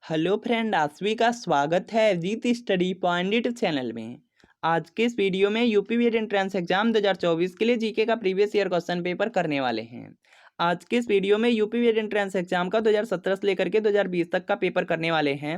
Hello friend, आप सभी का स्वागत है जीत स्टडी पॉइंट यूट्यूब चैनल में। आज के इस वीडियो में यूपी बीएड एंट्रेंस एग्जाम 2024 के लिए जीके का प्रीवियस ईयर क्वेश्चन पेपर करने वाले हैं। आज के इस वीडियो में यूपी बीएड एंट्रेंस एग्जाम का 2017 से लेकर के 2020 तक का पेपर करने वाले हैं।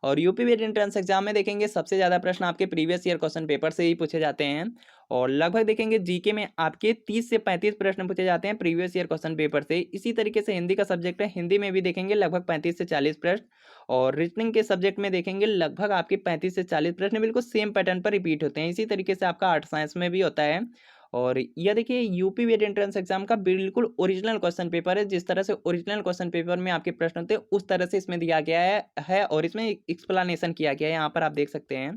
और यूपी बीएड एंट्रेंस एग्जाम में देखेंगे सबसे ज़्यादा प्रश्न आपके प्रीवियस ईयर क्वेश्चन पेपर से ही पूछे जाते हैं। और लगभग देखेंगे जीके में आपके 30 से 35 प्रश्न पूछे जाते हैं प्रीवियस ईयर क्वेश्चन पेपर से। इसी तरीके से हिंदी का सब्जेक्ट है, हिंदी में भी देखेंगे लगभग 35 से 40 प्रश्न। और रीजनिंग के सब्जेक्ट में देखेंगे लगभग आपके 35 से 40 प्रश्न बिल्कुल सेम पैटर्न पर रिपीट होते हैं। इसी तरीके से आपका आर्ट साइंस में भी होता है। और यह देखिए यूपी बीएड एंट्रेंस एग्जाम का बिल्कुल ओरिजिनल क्वेश्चन पेपर है। जिस तरह से ओरिजिनल क्वेश्चन पेपर में आपके प्रश्न होते हैं उस तरह से इसमें दिया गया है और इसमें एक्सप्लेनेशन किया गया है। यहाँ पर आप देख सकते हैं।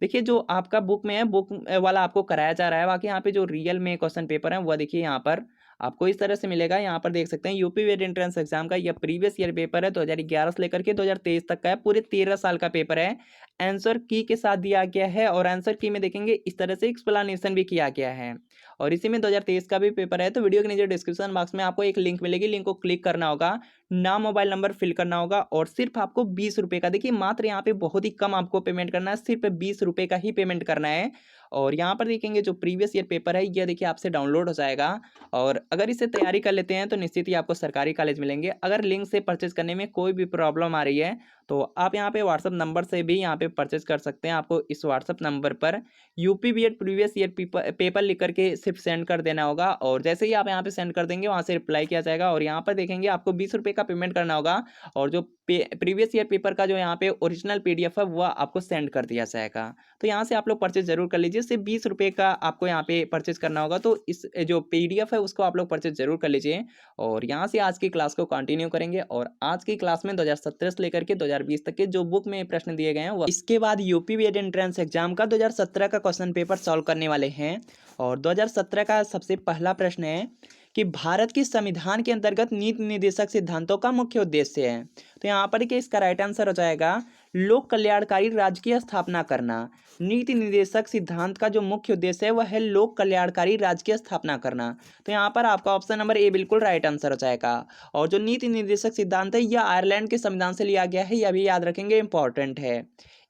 देखिए जो आपका बुक में है, बुक वाला आपको कराया जा रहा है। बाकी यहाँ पे जो रियल में क्वेश्चन पेपर है वह देखिए यहाँ पर आपको इस तरह से मिलेगा। यहाँ पर देख सकते हैं यूपी बीएड एंट्रेंस एग्जाम का यह प्रीवियस ईयर पेपर है। 2011 से लेकर के 2023 तक का है। पूरे 13 साल का पेपर है। आंसर की के साथ दिया गया है और आंसर की में देखेंगे इस तरह से एक्सप्लेनेशन भी किया गया है। और इसी में 2023 का भी पेपर है। तो वीडियो के नीचे डिस्क्रिप्शन बॉक्स में आपको एक लिंक मिलेगी, लिंक को क्लिक करना होगा, नाम मोबाइल नंबर फिल करना होगा और सिर्फ आपको 20 रुपये का, देखिए मात्र यहाँ पे बहुत ही कम आपको पेमेंट करना है, सिर्फ 20 रुपये का ही पेमेंट करना है। और यहाँ पर देखेंगे जो प्रीवियस ईयर पेपर है यह देखिए आपसे डाउनलोड हो जाएगा। और अगर इससे तैयारी कर लेते हैं तो निश्चित ही आपको सरकारी कॉलेज मिलेंगे। अगर लिंक से परचेज करने में कोई भी प्रॉब्लम आ रही है तो आप यहाँ पे व्हाट्सअप नंबर से भी यहाँ पे परचेज कर सकते हैं। आपको इस व्हाट्सअप नंबर पर UP BEd previous year paper लिख करके सिर्फ सेंड कर देना होगा। और जैसे ही आप यहाँ पे सेंड कर देंगे वहाँ से रिप्लाई किया जाएगा और यहाँ पर देखेंगे आपको 20 रुपये का पेमेंट करना होगा। और जो प्रीवियस ईयर पेपर का जो यहाँ पे ओरिजिनल पीडीएफ है वह आपको सेंड कर दिया जाएगा। तो यहाँ से आप लोग परचेज जरूर कर लीजिए। सिर्फ 20 रुपये का आपको यहाँ पे परचेज करना होगा। तो इस जो पीडीएफ है उसको आप लोग परचेज जरूर कर लीजिए। और यहाँ से आज की क्लास को कंटिन्यू करेंगे। और आज की क्लास में 2017 से लेकर के 2020 तक के जो बुक में प्रश्न दिए गए हैं इसके बाद यूपी बीएड एंट्रेंस एग्जाम का 2017 का क्वेश्चन पेपर सॉल्व करने वाले हैं। और 2017 का सबसे पहला प्रश्न है कि भारत के संविधान के अंतर्गत नीति निर्देशक सिद्धांतों का मुख्य उद्देश्य है। तो यहाँ पर कि इसका राइट आंसर हो जाएगा लोक कल्याणकारी राज्य की स्थापना करना। नीति निर्देशक सिद्धांत का जो मुख्य उद्देश्य है वह है लोक कल्याणकारी राज्य की स्थापना करना। तो यहाँ पर आपका ऑप्शन नंबर ए बिल्कुल राइट आंसर हो जाएगा। और जो नीति निर्देशक सिद्धांत है यह आयरलैंड के संविधान से लिया गया है, यह भी याद रखेंगे, इंपॉर्टेंट है।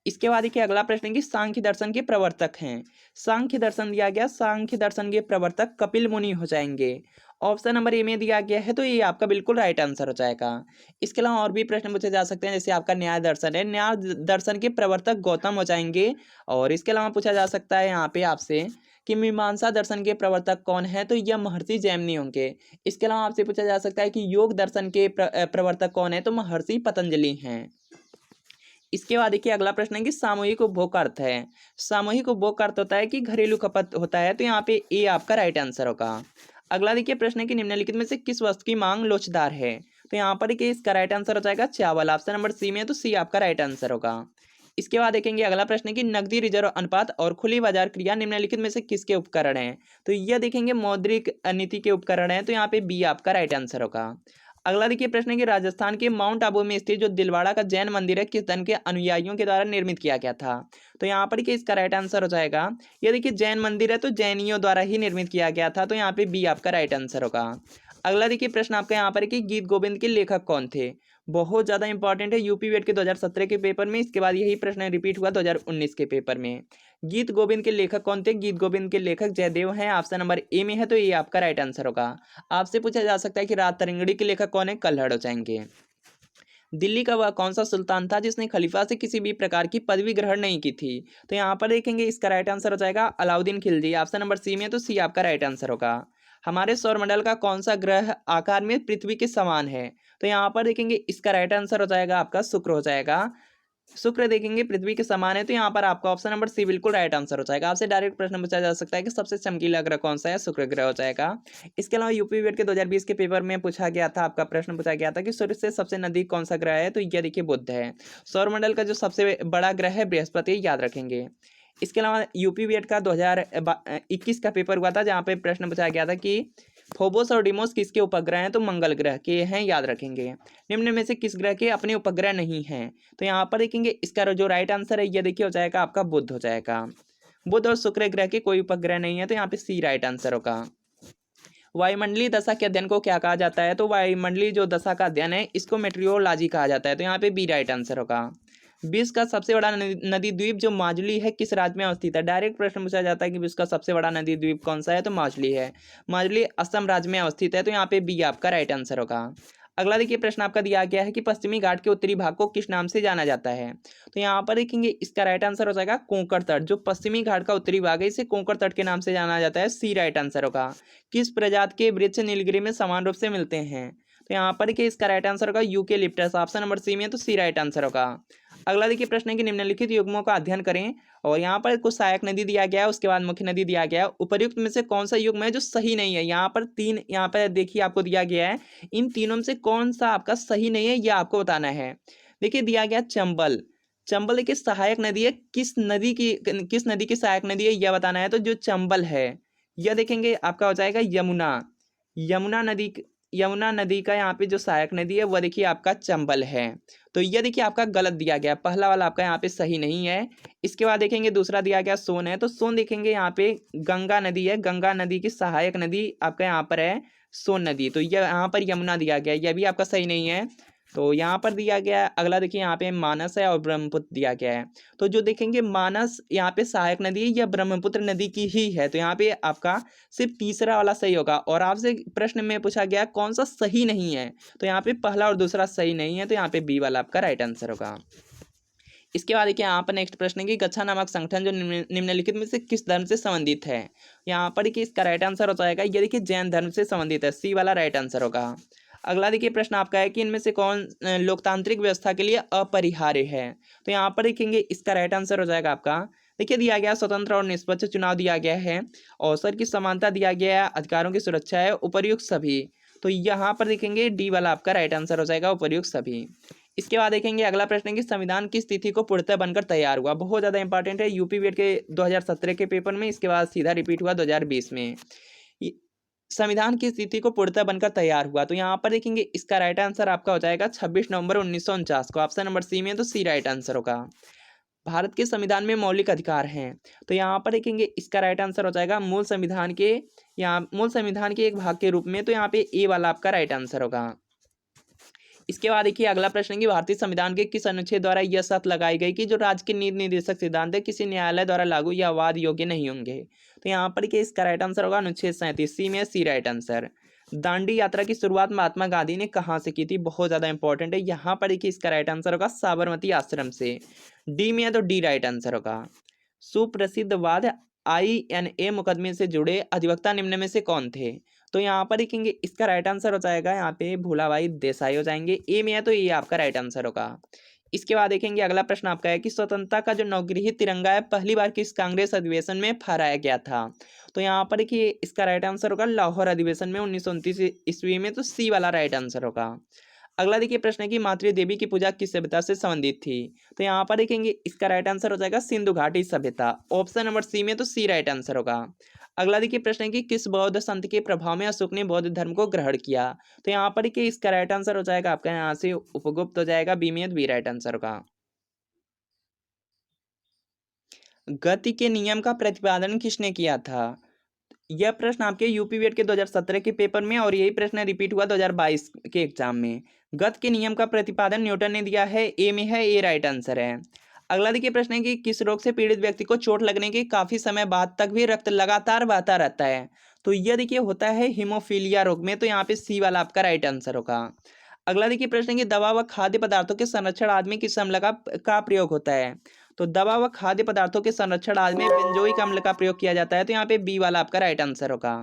इसके बाद देखिए अगला प्रश्न है कि सांख्य दर्शन के प्रवर्तक हैं। सांख्य दर्शन दिया गया, सांख्य दर्शन के प्रवर्तक कपिल मुनि हो जाएंगे। ऑप्शन नंबर ए में दिया गया है तो ये आपका बिल्कुल राइट आंसर हो जाएगा। इसके अलावा और भी प्रश्न पूछे जा सकते हैं, जैसे आपका न्याय दर्शन है, न्याय दर्शन के प्रवर्तक गौतम हो जाएंगे। और इसके अलावा पूछा जा सकता है यहाँ पे आपसे कि मीमांसा दर्शन के प्रवर्तक कौन है, तो यह महर्षि जैमिनी होंगे। इसके अलावा आपसे पूछा जा सकता है कि योग दर्शन के प्रवर्तक कौन है, तो महर्षि पतंजलि हैं। इसके बाद देखिए अगला प्रश्न है कि सामूहिक उपभोग का अर्थ है। सामूहिक उपभोग का अर्थ होता है कि घरेलू खपत होता है। तो यहाँ पे ए आपका राइट आंसर होगा। अगला देखिए प्रश्न है कि निम्नलिखित में से किस वस्तु की मांग लोचदार है। तो यहाँ पर देखिए इसका राइट आंसर हो जाएगा चावल। ऑप्शन नंबर सी में है तो सी आपका राइट आंसर होगा। इसके बाद देखेंगे अगला प्रश्न है कि नकदी रिजर्व अनुपात और खुली बाजार क्रिया निम्नलिखित में से किसके उपकरण हैं। तो यह देखेंगे मौद्रिक नीति के उपकरण है। तो यहाँ पे बी आपका राइट आंसर होगा। अगला देखिए प्रश्न है कि राजस्थान के माउंट आबू में स्थित जो दिलवाड़ा का जैन मंदिर है किस धर्म के अनुयायियों के द्वारा निर्मित किया गया था। तो यहाँ पर कि इसका राइट आंसर हो जाएगा, ये देखिए जैन मंदिर है तो जैनियों द्वारा ही निर्मित किया गया था। तो यहाँ पे बी आपका राइट आंसर होगा। अगला देखिए प्रश्न आपका यहाँ पर कि गीत गोविंद के लेखक कौन थे। बहुत ज्यादा इंपॉर्टेंट है यूपी बीएड के 2017 के पेपर में। इसके बाद यही प्रश्न रिपीट हुआ 2019 के पेपर में। गीत गोविंद के लेखक कौन थे। गीत गोविंद के लेखक जयदेव हैं। ऑप्शन नंबर ए में है तो ये आपका राइट आंसर होगा। आपसे पूछा जा सकता है कि रात तरंगड़ी के लेखक कौन है, कल्हड़ हो जाएंगे। दिल्ली का वह कौन सा सुल्तान था जिसने खलीफा से किसी भी प्रकार की पदवी ग्रहण नहीं की थी। तो यहाँ पर देखेंगे इसका राइट आंसर हो जाएगा Alauddin Khilji. Option number C में है तो सी आपका राइट आंसर होगा। हमारे सौरमंडल का कौन सा ग्रह आकार में पृथ्वी के समान है। तो यहाँ पर देखेंगे इसका राइट आंसर हो जाएगा आपका शुक्र हो जाएगा। शुक्र देखेंगे पृथ्वी के समान है। तो यहाँ पर आपका ऑप्शन नंबर सी बिल्कुल राइट आंसर हो जाएगा। आपसे डायरेक्ट प्रश्न पूछा जा सकता है कि सबसे चमकीला ग्रह कौन सा है, शुक्र ग्रह हो जाएगा। इसके अलावा यूपी बीएड के 2020 के पेपर में पूछा गया था, आपका प्रश्न पूछा गया था कि सूर्य से सबसे नजदीक कौन सा ग्रह है। तो यह देखिए बुध है। सौरमंडल का जो सबसे बड़ा ग्रह है बृहस्पति, याद रखेंगे। इसके अलावा यूपी बीएड का 2021 का पेपर हुआ था जहाँ पे प्रश्न पूछा गया था कि फोबोस और डिमोस किसके उपग्रह हैं। तो मंगल ग्रह के हैं, याद रखेंगे। निम्न में से किस ग्रह के अपने उपग्रह नहीं हैं। तो यहाँ पर देखेंगे इसका जो राइट आंसर है यह देखिए हो जाएगा आपका बुध हो जाएगा। बुध और शुक्र ग्रह के कोई उपग्रह नहीं है। तो यहाँ पे सी राइट आंसर होगा। वायुमंडलीय दशा के अध्ययन को क्या कहा जाता है? तो वायुमंडलीय जो दशा का अध्ययन है इसको मेट्रियोलॉजी कहा जाता है। तो यहाँ पे बी राइट आंसर होगा। विश्व का सबसे बड़ा नदी द्वीप जो माजुली है किस राज्य में अवस्थित है? डायरेक्ट प्रश्न पूछा जाता है कि विश्व का सबसे बड़ा नदी द्वीप कौन सा है? तो माजुली है। माजुली असम राज्य में अवस्थित है। तो यहाँ पे बी आपका राइट आंसर होगा। अगला देखिए प्रश्न आपका दिया गया है कि पश्चिमी घाट के उत्तरी भाग को किस नाम से जाना जाता है? तो यहाँ पर देखेंगे इसका राइट आंसर हो जाएगा कोंकण तट। जो पश्चिमी घाट का उत्तरी भाग है इसे कोंकण तट के नाम से जाना जाता है। सी राइट आंसर होगा। किस प्रजाति के वृक्ष नीलगिरी में समान रूप से मिलते हैं? तो यहाँ पर देखिए इसका राइट आंसर होगा यूकेलिप्टस। ऑप्शन नंबर सी में है तो सी राइट आंसर होगा। अगला देखिए प्रश्न है कि निम्नलिखित युग्मों का अध्ययन करें और यहाँ पर कुछ सहायक नदी दिया गया है, उसके बाद मुख्य नदी दिया गया है। उपर्युक्त में से कौन सा युग्म है जो सही नहीं है? यहाँ पर तीन, यहाँ पर देखिए आपको दिया गया है, इन तीनों में से कौन सा आपका सही नहीं है यह आपको बताना है। देखिए दिया गया चंबल। चंबल देखिए सहायक नदी है, किस नदी की सहायक नदी है यह बताना है। तो जो चंबल है यह देखेंगे आपका हो जाएगा यमुना। यमुना नदी का यहाँ पे जो सहायक नदी है वह देखिए आपका चंबल है। तो यह देखिए आपका गलत दिया गया, पहला वाला आपका यहाँ पे सही नहीं है। इसके बाद देखेंगे दूसरा दिया गया सोन है। तो सोन देखेंगे यहाँ पे गंगा नदी है, गंगा नदी की सहायक नदी आपका यहाँ पर है सोन नदी। तो यह यहाँ पर यमुना दिया गया, यह भी आपका सही नहीं है। तो यहाँ पर दिया गया अगला देखिए यहाँ पे मानस है और ब्रह्मपुत्र दिया गया है। तो जो देखेंगे मानस यहाँ पे सहायक नदी है, यह ब्रह्मपुत्र नदी की ही है। तो यहाँ पे आपका सिर्फ तीसरा वाला सही होगा। और आपसे प्रश्न में पूछा गया कौन सा सही नहीं है, तो यहाँ पे पहला और दूसरा सही नहीं है। तो यहाँ पे बी वाला आपका राइट आंसर होगा। इसके बाद देखिए यहाँ पर नेक्स्ट प्रश्न है कि गच्छा नामक संगठन जो निम्नलिखित में से किस धर्म से संबंधित है? यहाँ पर देखिए इसका राइट आंसर हो जाएगा ये देखिए जैन धर्म से संबंधित है। सी वाला राइट आंसर होगा। अगला देखिए प्रश्न आपका है कि इनमें से कौन लोकतांत्रिक व्यवस्था के लिए अपरिहार्य है? तो यहाँ पर देखेंगे इसका राइट आंसर हो जाएगा आपका, देखिए दिया गया स्वतंत्र और निष्पक्ष चुनाव दिया गया है, अवसर की समानता दिया गया है, अधिकारों की सुरक्षा है, उपर्युक्त सभी। तो यहाँ पर देखेंगे डी वाला आपका राइट आंसर हो जाएगा, उपर्युक्त सभी। इसके बाद देखेंगे अगला प्रश्न है कि संविधान किस तिथि को पूर्णतः बनकर तैयार हुआ? बहुत ज़्यादा इंपॉर्टेंट है, यूपी बीएड के 2017 के पेपर में, इसके बाद सीधा रिपीट हुआ 2020 में। संविधान की स्थिति को पूर्णतः बनकर तैयार हुआ? तो यहाँ पर देखेंगे इसका राइट आंसर आपका हो जाएगा 26 नवंबर 1949 को। ऑप्शन नंबर सी में तो सी राइट आंसर होगा। भारत के संविधान में मौलिक अधिकार हैं, तो यहाँ पर देखेंगे इसका राइट आंसर हो जाएगा मूल संविधान के एक भाग के रूप में। तो यहाँ पे ए वाला आपका राइट आंसर होगा। इसके बाद देखिए अगला प्रश्न है कि भारतीय संविधान के किस अनुच्छेद द्वारा यह शर्त लगाई गई कि जो राज्य के नीति निर्देशक सिद्धांत है किसी न्यायालय द्वारा लागू या वाद योग्य नहीं होंगे? तो यहाँ पर देखिए इसका राइट आंसर होगा अनुच्छेद 37। सी में सी राइट आंसर। दांडी यात्रा की शुरुआत महात्मा गांधी ने कहाँ से की थी? बहुत ज्यादा इंपॉर्टेंट है, यहाँ पर देखिए इसका राइट आंसर होगा साबरमती आश्रम से। डी में है तो डी राइट आंसर होगा। सुप्रसिद्ध वाद INA मुकदमे से जुड़े अधिवक्ता निम्न में से कौन थे? तो यहाँ पर देखेंगे इसका राइट आंसर हो जाएगा यहाँ पे भोलाभाई देसाई हो जाएंगे। ए में है तो ये आपका राइट आंसर होगा। इसके बाद देखेंगे अगला प्रश्न आपका है कि स्वतंत्रता का जो नवगृहित तिरंगा है पहली बार किस कांग्रेस अधिवेशन में फहराया गया था? तो यहाँ पर देखिए इसका राइट आंसर होगा लाहौर अधिवेशन में 1929 ईस्वी में। तो सी वाला राइट आंसर होगा। अगला देखिए प्रश्न है कि मातृ देवी की पूजा किस सभ्यता से संबंधित थी? तो यहाँ पर देखेंगे इसका राइट आंसर हो जाएगा सिंधु घाटी सभ्यता। ऑप्शन नंबर सी में तो सी राइट आंसर होगा। अगला देखिए प्रश्न है कि किस बौद्ध संत के प्रभाव में अशोक ने बौद्ध धर्म को ग्रहण किया? तो यहाँ पर देखिए इसका राइट आंसर हो जाएगा आपका यहाँ से उपगुप्त हो जाएगा। बी में बी राइट आंसर होगा। गति के नियम का प्रतिपादन किसने किया था? यह प्रश्न आपके यूपी बीएड के 2017 के पेपर में और यही प्रश्न रिपीट हुआ 2022 के एग्जाम में। गति के नियम का प्रतिपादन न्यूटन ने दिया है। ए में है, ए राइट आंसर है। अगला देखिए प्रश्न है कि किस रोग से पीड़ित व्यक्ति को चोट लगने के काफी समय बाद तक भी रक्त लगातार बहता रहता है? तो यह देखिए होता है हीमोफीलिया रोग में। तो यहाँ पे सी वाला आपका राइट आंसर होगा। अगला देखिए प्रश्न है कि दवा व खाद्य पदार्थों के संरक्षण आदि में किस अम्ल का प्रयोग होता है? तो दवा व खाद्य पदार्थों के संरक्षण आदि में बेंजोइक अम्ल का प्रयोग किया जाता है। तो यहाँ पे बी वाला आपका राइट आंसर होगा।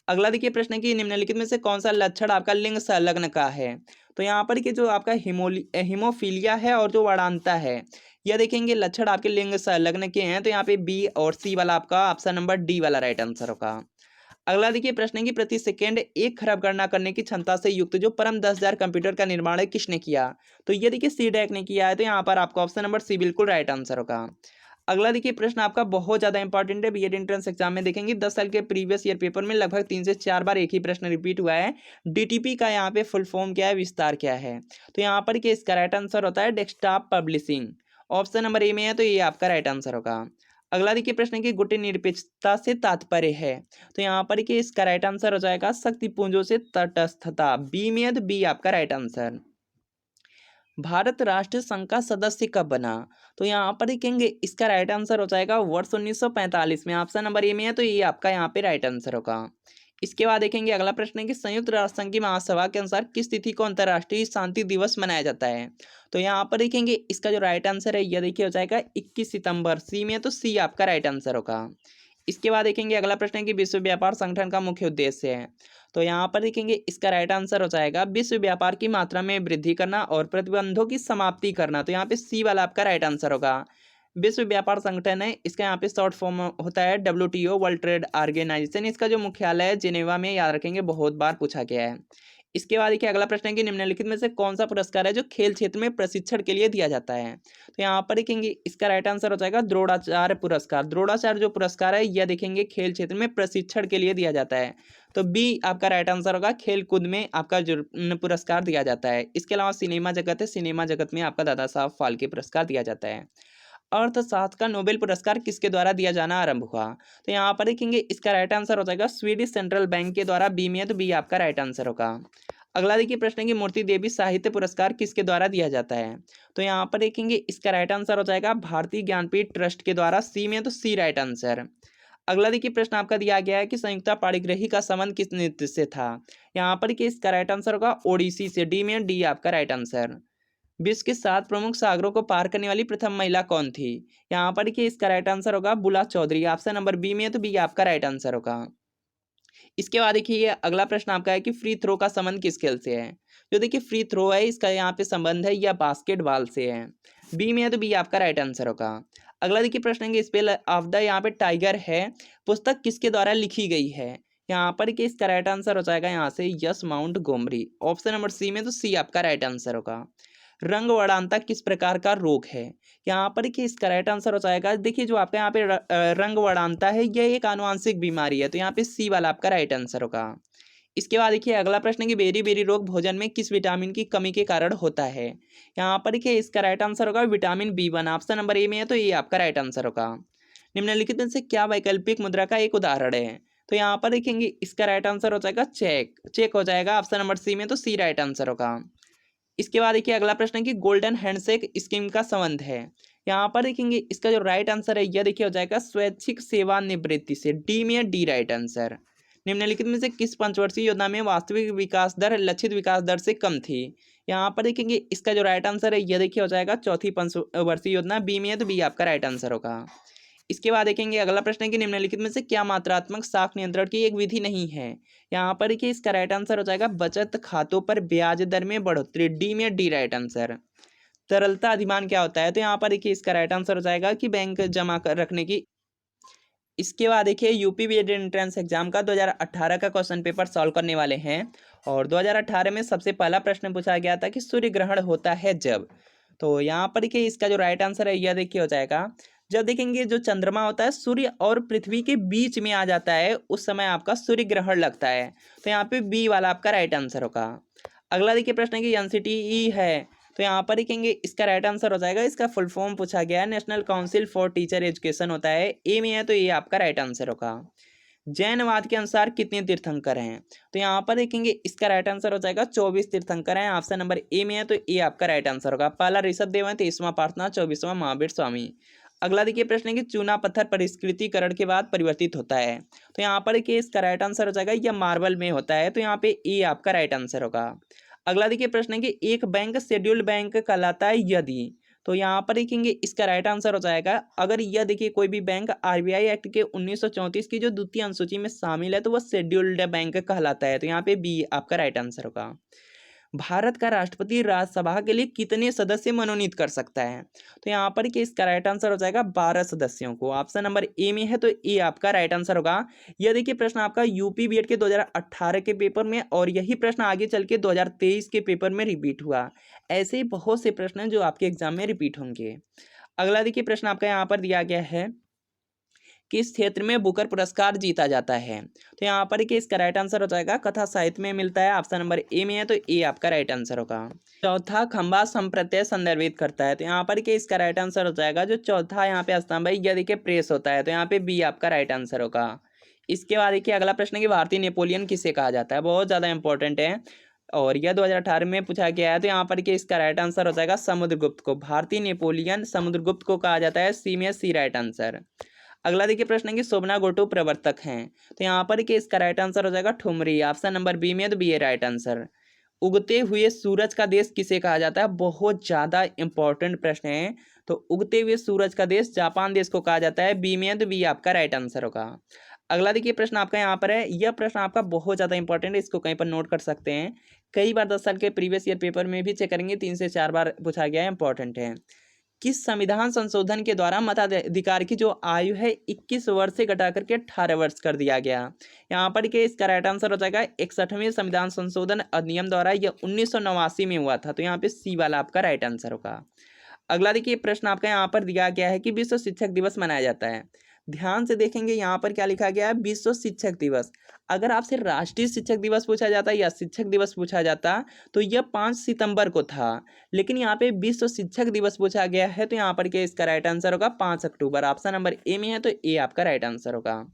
अगला देखिए प्रश्न है कि निम्नलिखित में से कौन सा लक्षण आपका लिंग संलग्न का है? तो यहाँ पर कि जो आपका हीमोफीलिया है और जो वर्णांता है, यह देखेंगे लक्षण आपके लिंग संलग्न के हैं। तो यहाँ पे बी और सी वाला आपका ऑप्शन नंबर डी वाला राइट आंसर होगा। अगला देखिए प्रश्न है कि प्रति सेकेंड 1 खरब गणना करने की क्षमता से युक्त जो परम 10,000 कंप्यूटर का निर्माण है किसने किया? तो ये देखिए सी डैक ने किया है। तो यहाँ पर आपका ऑप्शन नंबर सी बिल्कुल राइट आंसर होगा। अगला देखिए प्रश्न आपका बहुत ज्यादा इंपॉर्टेंट है, बीएड एंट्रेंस एग्जाम में देखेंगे 10 साल के प्रीवियस ईयर पेपर में लगभग 3 से 4 बार एक ही प्रश्न रिपीट हुआ है। DTP का यहाँ पे फुल फॉर्म क्या है, विस्तार क्या है? तो यहाँ पर इसका राइट आंसर होता है desktop publishing. Option number A में है तो ये आपका राइट आंसर होगा। अगला देखिए प्रश्न की गुटनिरपेक्षता से तात्पर्य है, तो यहाँ पर कि इसका राइट आंसर हो जाएगा शक्तिपुंजों से तटस्थता। बी में है तो बी आपका राइट आंसर। भारत राष्ट्र संघ का सदस्य कब बना, तो यहाँ पर देखेंगे इसका राइट आंसर हो जाएगा वर्ष 1945 में। ऑप्शन नंबर ए में है तो ये आपका यहाँ पे राइट आंसर होगा। इसके बाद देखेंगे अगला प्रश्न है कि संयुक्त राष्ट्र संघ की महासभा के अनुसार किस तिथि को अंतर्राष्ट्रीय शांति दिवस मनाया जाता है, तो यहाँ पर देखेंगे इसका जो राइट आंसर है यह देखिए हो जाएगा 21 सितंबर। सी में है तो सी आपका राइट आंसर होगा। इसके बाद देखेंगे अगला प्रश्न है कि विश्व व्यापार संगठन का मुख्य उद्देश्य है, तो यहाँ पर देखेंगे इसका राइट आंसर हो जाएगा विश्व व्यापार की मात्रा में वृद्धि करना और प्रतिबंधों की समाप्ति करना। तो यहाँ पे सी वाला आपका राइट आंसर होगा। विश्व व्यापार संगठन है, इसका यहाँ पे शॉर्ट फॉर्म होता है WTO, वर्ल्ड ट्रेड ऑर्गेनाइजेशन। इसका जो मुख्यालय है जिनेवा में, याद रखेंगे बहुत बार पूछा गया है। इसके बाद देखिए अगला प्रश्न है कि निम्नलिखित में से कौन सा पुरस्कार है जो खेल क्षेत्र में प्रशिक्षण के लिए दिया जाता है, तो यहाँ पर देखेंगे इसका राइट आंसर हो जाएगा द्रोणाचार्य पुरस्कार। द्रोणाचार्य जो पुरस्कार है यह देखेंगे खेल क्षेत्र में प्रशिक्षण के लिए दिया जाता है, तो बी आपका राइट आंसर होगा। खेल कूद में आपका जो पुरस्कार दिया जाता है। इसके अलावा सिनेमा जगत है, सिनेमा जगत में आपका दादा साहब फाल्के पुरस्कार दिया जाता है। अर्थशास्त्र का नोबेल पुरस्कार किसके द्वारा दिया जाना आरंभ हुआ, तो यहाँ पर देखेंगे इसका राइट आंसर हो जाएगा स्वीडिश सेंट्रल बैंक के द्वारा। बी में है तो बी आपका राइट आंसर होगा। अगला देखिए प्रश्न है कि मूर्ति देवी साहित्य पुरस्कार किसके द्वारा दिया जाता है, तो यहाँ पर देखेंगे इसका राइट आंसर हो जाएगा भारतीय ज्ञानपीठ ट्रस्ट के द्वारा। सी में है तो सी राइट आंसर। अगला देखिए प्रश्न आपका दिया गया है कि संयुक्ता पाणिग्राही का संबंध किस नृत्य से था, यहाँ पर कि इसका राइट आंसर होगा ओडिसी से। डी में डी आपका राइट आंसर। विश्व के 7 प्रमुख सागरों को पार करने वाली प्रथम महिला कौन थी, यहाँ पर कि इसका राइट आंसर होगा बुला चौधरी। ऑप्शन नंबर बी में है तो बी आपका राइट आंसर होगा। इसके बाद देखिए अगला प्रश्न आपका है कि फ्री थ्रो का संबंध किस खेल से है, जो देखिए फ्री थ्रो है इसका यहाँ पे संबंध है या बास्केटबॉल से है। बी में है तो बी आपका राइट आंसर होगा। अगला देखिए प्रश्न है कि स्पेल ऑफ द यहाँ पे टाइगर है पुस्तक किसके द्वारा लिखी गई है, यहाँ पर कि इसका राइट आंसर हो जाएगा यहाँ से yes Montgomery. Option number C में तो सी आपका राइट आंसर होगा। रंग वर्णांता किस प्रकार का रोग है, यहाँ पर कि इसका राइट आंसर हो जाएगा देखिए जो आपका यहाँ पे रंग वर्णांता है यह एक आनुवांशिक बीमारी है, तो यहाँ पे सी वाला आपका राइट आंसर होगा। इसके बाद देखिए अगला प्रश्न है कि बेरी बेरी रोग भोजन में किस विटामिन की कमी के कारण होता है, यहाँ पर देखिए इसका राइट आंसर होगा vitamin B1। Option number A में है तो ये आपका राइट आंसर होगा। निम्नलिखित में से क्या वैकल्पिक मुद्रा का एक उदाहरण है, तो यहाँ पर देखेंगे इसका राइट आंसर हो जाएगा चेक। चेक हो जाएगा ऑप्शन नंबर सी में, तो सी राइट आंसर होगा। इसके बाद देखिए अगला प्रश्न है कि गोल्डन हैंडशेक स्कीम का संबंध है, यहाँ पर देखेंगे इसका जो राइट आंसर है यह देखिए हो जाएगा स्वैच्छिक सेवानिवृत्ति से। डी में है डी राइट आंसर। निम्नलिखित में से किस पंचवर्षीय योजना में वास्तविक विकास दर लक्षित विकास दर से कम थी, यहाँ पर देखेंगे इसका जो राइट आंसर है यह देखिए हो जाएगा चौथी पंचवर्षीय योजना। बी में है तो बी आपका राइट आंसर होगा। इसके बाद देखेंगे अगला प्रश्न है कि निम्नलिखित में से क्या मात्रात्मक साख नियंत्रण की एक विधि नहीं है, यहाँ पर देखिए इसका राइट आंसर हो जाएगा बचत खातों पर ब्याज दर में बढ़ोतरी। डी में डी राइट आंसर। तरलता अधिमान क्या होता है, तो यहाँ पर देखिए इसका राइट आंसर हो जाएगा कि बैंक जमा कर रखने की। इसके बाद देखिए यूपी बीएड एंट्रेंस एग्जाम का 2018 का क्वेश्चन पेपर सॉल्व करने वाले हैं, और 2018 में सबसे पहला प्रश्न पूछा गया था कि सूर्य ग्रहण होता है जब, तो यहाँ पर देखिए इसका जो राइट आंसर है यह देखिए हो जाएगा जब देखेंगे जो चंद्रमा होता है सूर्य और पृथ्वी के बीच में आ जाता है उस समय आपका सूर्य ग्रहण लगता है, तो यहाँ पे बी वाला आपका राइट आंसर होगा। अगला देखिए प्रश्न है कि एनसीटीई है, तो यहाँ पर देखेंगे इसका राइट आंसर हो जाएगा, इसका फुल फॉर्म पूछा गया है national council for teacher education होता है। ए में है तो ये आपका राइट आंसर होगा। जैनवाद के अनुसार कितने तीर्थंकर हैं, तो यहाँ पर देखेंगे इसका राइट आंसर हो जाएगा 24 तीर्थंकर हैं। ऑप्शन नंबर ए में है तो ए आपका राइट आंसर होगा। पहला ऋषभ देव है, 23वां पार्थना, 24वां महावीर स्वामी। अगला देखिए प्रश्न है कि चूना पत्थर परिष्कृतिकरण के बाद परिवर्तित होता है, तो यहाँ पर देखिए इसका राइट आंसर हो जाएगा यह मार्बल में होता है, तो यहाँ पे ए आपका राइट आंसर होगा। अगला देखिए प्रश्न है कि एक बैंक शेड्यूल्ड बैंक कहलाता है यदि, तो यहाँ पर देखेंगे इसका राइट आंसर हो जाएगा अगर यह देखिए कोई भी बैंक आरबीआई एक्ट के 1934 की जो द्वितीय अनुसूची में शामिल है तो वह शेड्यूल्ड बैंक कहलाता है, तो यहाँ पे बी आपका राइट आंसर होगा। भारत का राष्ट्रपति राज्यसभा के लिए कितने सदस्य मनोनीत कर सकता है, तो यहाँ पर कि इसका राइट आंसर हो जाएगा 12 सदस्यों को। ऑप्शन नंबर ए में है तो ए आपका राइट आंसर होगा। यह देखिए प्रश्न आपका यूपी बीएड के 2018 के पेपर में, और यही प्रश्न आगे चल के 2023 के पेपर में रिपीट हुआ। ऐसे बहुत से प्रश्न हैं जो आपके एग्जाम में रिपीट होंगे। अगला देखिए प्रश्न आपका यहाँ पर दिया गया है किस क्षेत्र में बुकर पुरस्कार जीता जाता है? तो यहाँ पर कि इसका राइट आंसर हो जाएगा कथा साहित्य में मिलता है, ऑप्शन नंबर ए में है, तो ए आपका राइट आंसर होगा। चौथा खंबा संप्रत्यय संदर्भित करता है, तो यहाँ पर कि इसका राइट आंसर हो जाएगा जो चौथा यहाँ पे स्तंभ है, यह देखिए प्रेस होता है, तो यहाँ पे बी आपका राइट आंसर होगा। इसके बाद देखिए अगला प्रश्न कि भारतीय नेपोलियन किसे कहा जाता है, बहुत ज्यादा इंपॉर्टेंट है और यह 2018 में पूछा गया है, तो यहाँ पर कि इसका राइट आंसर हो जाएगा समुद्रगुप्त को। भारतीय नेपोलियन समुद्रगुप्त को कहा जाता है, सी में सी राइट आंसर। अगला देखिए प्रश्न है कि शोभना गोटू प्रवर्तक हैं, तो यहाँ पर कि इसका राइट आंसर हो जाएगा ठुमरी, ऑप्शन नंबर बी में, तो बी ए राइट आंसर। उगते हुए सूरज का देश किसे कहा जाता है, बहुत ज्यादा इंपॉर्टेंट प्रश्न है। तो उगते हुए सूरज का देश जापान देश को कहा जाता है, बी में, तो बी आपका राइट आंसर होगा। अगला देखिए प्रश्न आपका यहाँ पर है, यह प्रश्न आपका बहुत ज्यादा इंपॉर्टेंट है, इसको कहीं पर नोट कर सकते हैं। कई बार 10 साल के प्रीवियस ईयर पेपर में भी चेक करेंगे, 3 से 4 बार पूछा गया है, इंपॉर्टेंट है। किस संविधान संशोधन के द्वारा मताधिकार की जो आयु है 21 वर्ष से घटा करके 18 वर्ष कर दिया गया? यहाँ पर के इसका राइट आंसर हो जाएगा 61वें संविधान संशोधन अधिनियम द्वारा, यह 1989 में हुआ था, तो यहाँ पे सी वाला आपका राइट आंसर होगा। अगला देखिए प्रश्न आपका यहाँ पर दिया गया है कि विश्व शिक्षक दिवस मनाया जाता है। ध्यान से देखेंगे यहाँ पर क्या लिखा गया है, विश्व शिक्षक दिवस। अगर आपसे राष्ट्रीय शिक्षक दिवस पूछा जाता या शिक्षक दिवस पूछा जाता तो यह 5 सितंबर को था, लेकिन यहाँ पे विश्व शिक्षक दिवस पूछा गया है, तो यहाँ पर क्या इसका राइट आंसर होगा 5 अक्टूबर, ऑप्शन नंबर ए में है, तो ए आपका राइट आंसर होगा।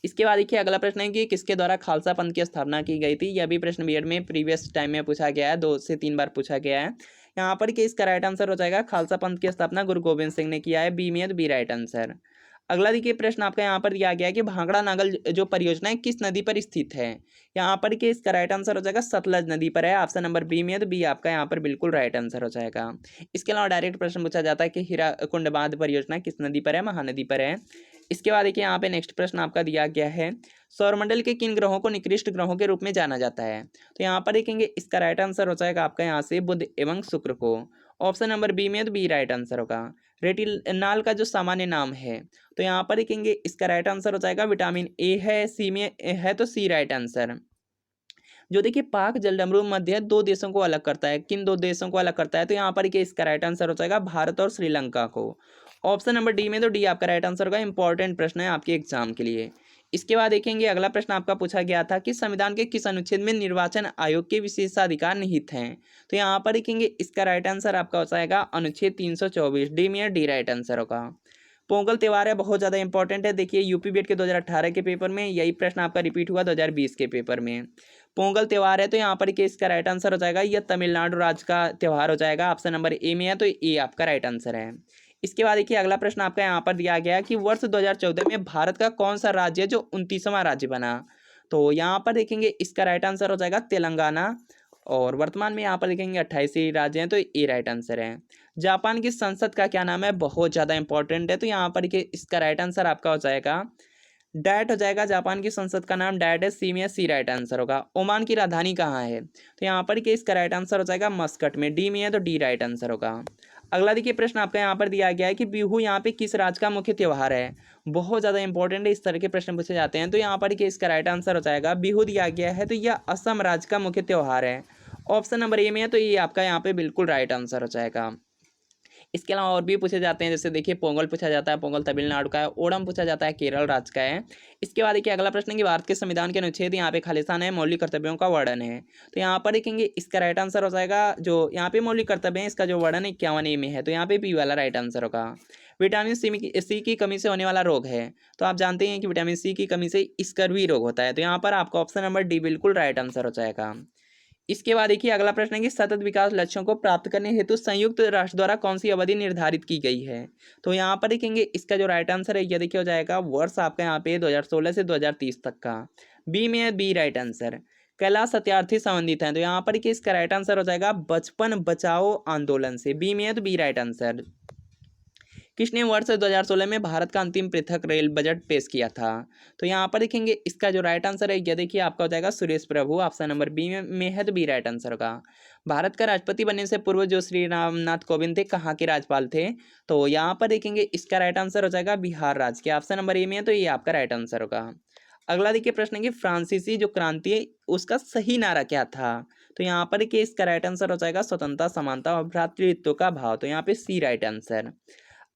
इसके बाद देखिए अगला प्रश्न है कि किसके द्वारा खालसा पंथ की स्थापना की गई थी? यह भी प्रश्न बीएड में प्रीवियस टाइम में पूछा गया है, 2 से 3 बार पूछा गया है। यहाँ पर कि इसका राइट आंसर हो जाएगा खालसा पंथ की स्थापना गुरु गोविंद सिंह ने किया है, बी में, तो बी राइट आंसर। अगला देखिए प्रश्न आपका यहाँ पर दिया गया है कि भांगड़ा नागल जो परियोजना है किस नदी पर स्थित है? यहाँ पर कि इसका राइट आंसर हो जाएगा सतलज नदी पर है, ऑप्शन नंबर बी में है, तो बी आपका यहाँ पर बिल्कुल राइट आंसर हो जाएगा। इसके अलावा डायरेक्ट प्रश्न पूछा जाता है कि हीराकुंड बांध परियोजना किस नदी पर है? महानदी पर है। इसके बाद देखिए यहाँ पे नेक्स्ट प्रश्न आपका दिया गया है, सौरमंडल के किन ग्रहों को निकृष्ट ग्रहों के रूप में जाना जाता है? तो यहाँ पर देखेंगे इसका राइट आंसर हो जाएगा आपका यहाँ से बुध एवं शुक्र को, ऑप्शन नंबर बी में, तो बी राइट आंसर होगा। रेटिनाल का जो सामान्य नाम है, तो यहाँ पर देखेंगे इसका राइट आंसर हो जाएगा विटामिन ए है, सी में है, तो सी राइट आंसर। जो देखिए पाक जलडमरू मध्य 2 देशों को अलग करता है, किन 2 देशों को अलग करता है? तो यहाँ पर इसका राइट आंसर हो जाएगा भारत और श्रीलंका को, ऑप्शन नंबर डी में, तो डी आपका राइट आंसर होगा। इंपॉर्टेंट प्रश्न है आपके एग्जाम के लिए। इसके बाद देखेंगे अगला प्रश्न आपका पूछा गया था कि संविधान के किस अनुच्छेद में निर्वाचन आयोग के विशेषाधिकार निहित हैं? तो यहाँ पर देखेंगे इसका राइट आंसर आपका हो जाएगा अनुच्छेद 324, डी में, डी राइट आंसर होगा। पोंगल त्यौहार है, बहुत ज़्यादा इंपॉर्टेंट है, देखिए यूपी बीएड के 2018 के पेपर में यही प्रश्न आपका रिपीट हुआ 2020 के पेपर में। पोंगल त्यौहार है, तो यहाँ पर इसका राइट आंसर हो जाएगा यह तमिलनाडु राज्य का त्यौहार हो जाएगा, ऑप्शन नंबर ए में है, तो ए आपका राइट आंसर है। इसके बाद देखिए अगला प्रश्न आपका यहाँ पर दिया गया है कि वर्ष 2014 में भारत का कौन सा राज्य है जो 29वां राज्य बना? तो यहाँ पर देखेंगे इसका राइट आंसर हो जाएगा तेलंगाना, और वर्तमान में यहाँ पर देखेंगे 28 राज्य हैं, तो ए राइट आंसर है। जापान की संसद का क्या नाम है? बहुत ज़्यादा इंपॉर्टेंट है, तो यहाँ पर इसका राइट आंसर आपका हो जाएगा डैट हो जाएगा। जापान की संसद का नाम डैट है, सी में, सी राइट आंसर होगा। ओमान की राजधानी कहाँ है? तो यहाँ पर इसका राइट आंसर हो जाएगा मस्कट में, डी में है, तो डी राइट आंसर होगा। अगला देखिए प्रश्न आपका यहाँ पर दिया गया है कि बिहू यहाँ पे किस राज्य का मुख्य त्यौहार है? बहुत ज़्यादा इंपॉर्टेंट है, इस तरह के प्रश्न पूछे जाते हैं, तो यहाँ पर इसका राइट आंसर हो जाएगा बिहू दिया गया है, तो यह असम राज्य का मुख्य त्यौहार है, ऑप्शन नंबर ए में है, तो ये आपका यहाँ पे बिल्कुल राइट आंसर हो जाएगा। इसके अलावा और भी पूछे जाते हैं, जैसे देखिए पोंगल पूछा जाता है, पोंगल तमिलनाडु का है, ओणम पूछा जाता है, केरल राज्य का है। इसके बाद देखिए अगला प्रश्न है कि भारत के संविधान के अनुच्छेद यहाँ पे खालिस्तान है, मौलिक कर्तव्यों का वर्णन है, तो यहाँ पर देखेंगे इसका राइट आंसर हो जाएगा जो यहाँ पे मौलिक कर्तव्य है, इसका जो वर्णन 51 ए में है, तो यहाँ पे बी वाला राइट आंसर होगा। विटामिन सी की कमी से होने वाला रोग है, तो आप जानते हैं कि विटामिन सी की कमी से स्कर्वी रोग होता है, तो यहाँ पर आपका ऑप्शन नंबर डी बिल्कुल राइट आंसर हो जाएगा। इसके बाद देखिए अगला प्रश्न है कि सतत विकास लक्ष्यों को प्राप्त करने हेतु संयुक्त राष्ट्र द्वारा कौन सी अवधि निर्धारित की गई है? तो यहाँ पर देखेंगे इसका जो राइट आंसर है यह देखिए हो जाएगा वर्ष आपका यहाँ पे 2016 से 2030 तक का, बी में है, B right answer. Kailash Satyarthi संबंधित है, तो यहाँ पर इसका राइट आंसर हो जाएगा बचपन बचाओ आंदोलन से, बी में है, तो बी राइट आंसर। किसने वर्ष 2016 में भारत का अंतिम पृथक रेल बजट पेश किया था? तो यहाँ पर देखेंगे इसका जो राइट आंसर है यह देखिए आपका हो जाएगा सुरेश प्रभु, ऑप्शन नंबर बी में है, तो बी राइट आंसर होगा। भारत का राष्ट्रपति बनने से पूर्व जो श्री रामनाथ कोविंद थे कहाँ के राज्यपाल थे? तो यहाँ पर देखेंगे इसका राइट आंसर हो जाएगा बिहार राज्य के, ऑप्शन नंबर ए में है, तो ये आपका राइट आंसर होगा। अगला देखिए प्रश्न है कि फ्रांसीसी जो क्रांति है उसका सही नारा क्या था? तो यहाँ पर इसका राइट आंसर हो जाएगा स्वतंत्रता, समानता और भ्रातृत्व का भाव, तो यहाँ पे सी राइट आंसर।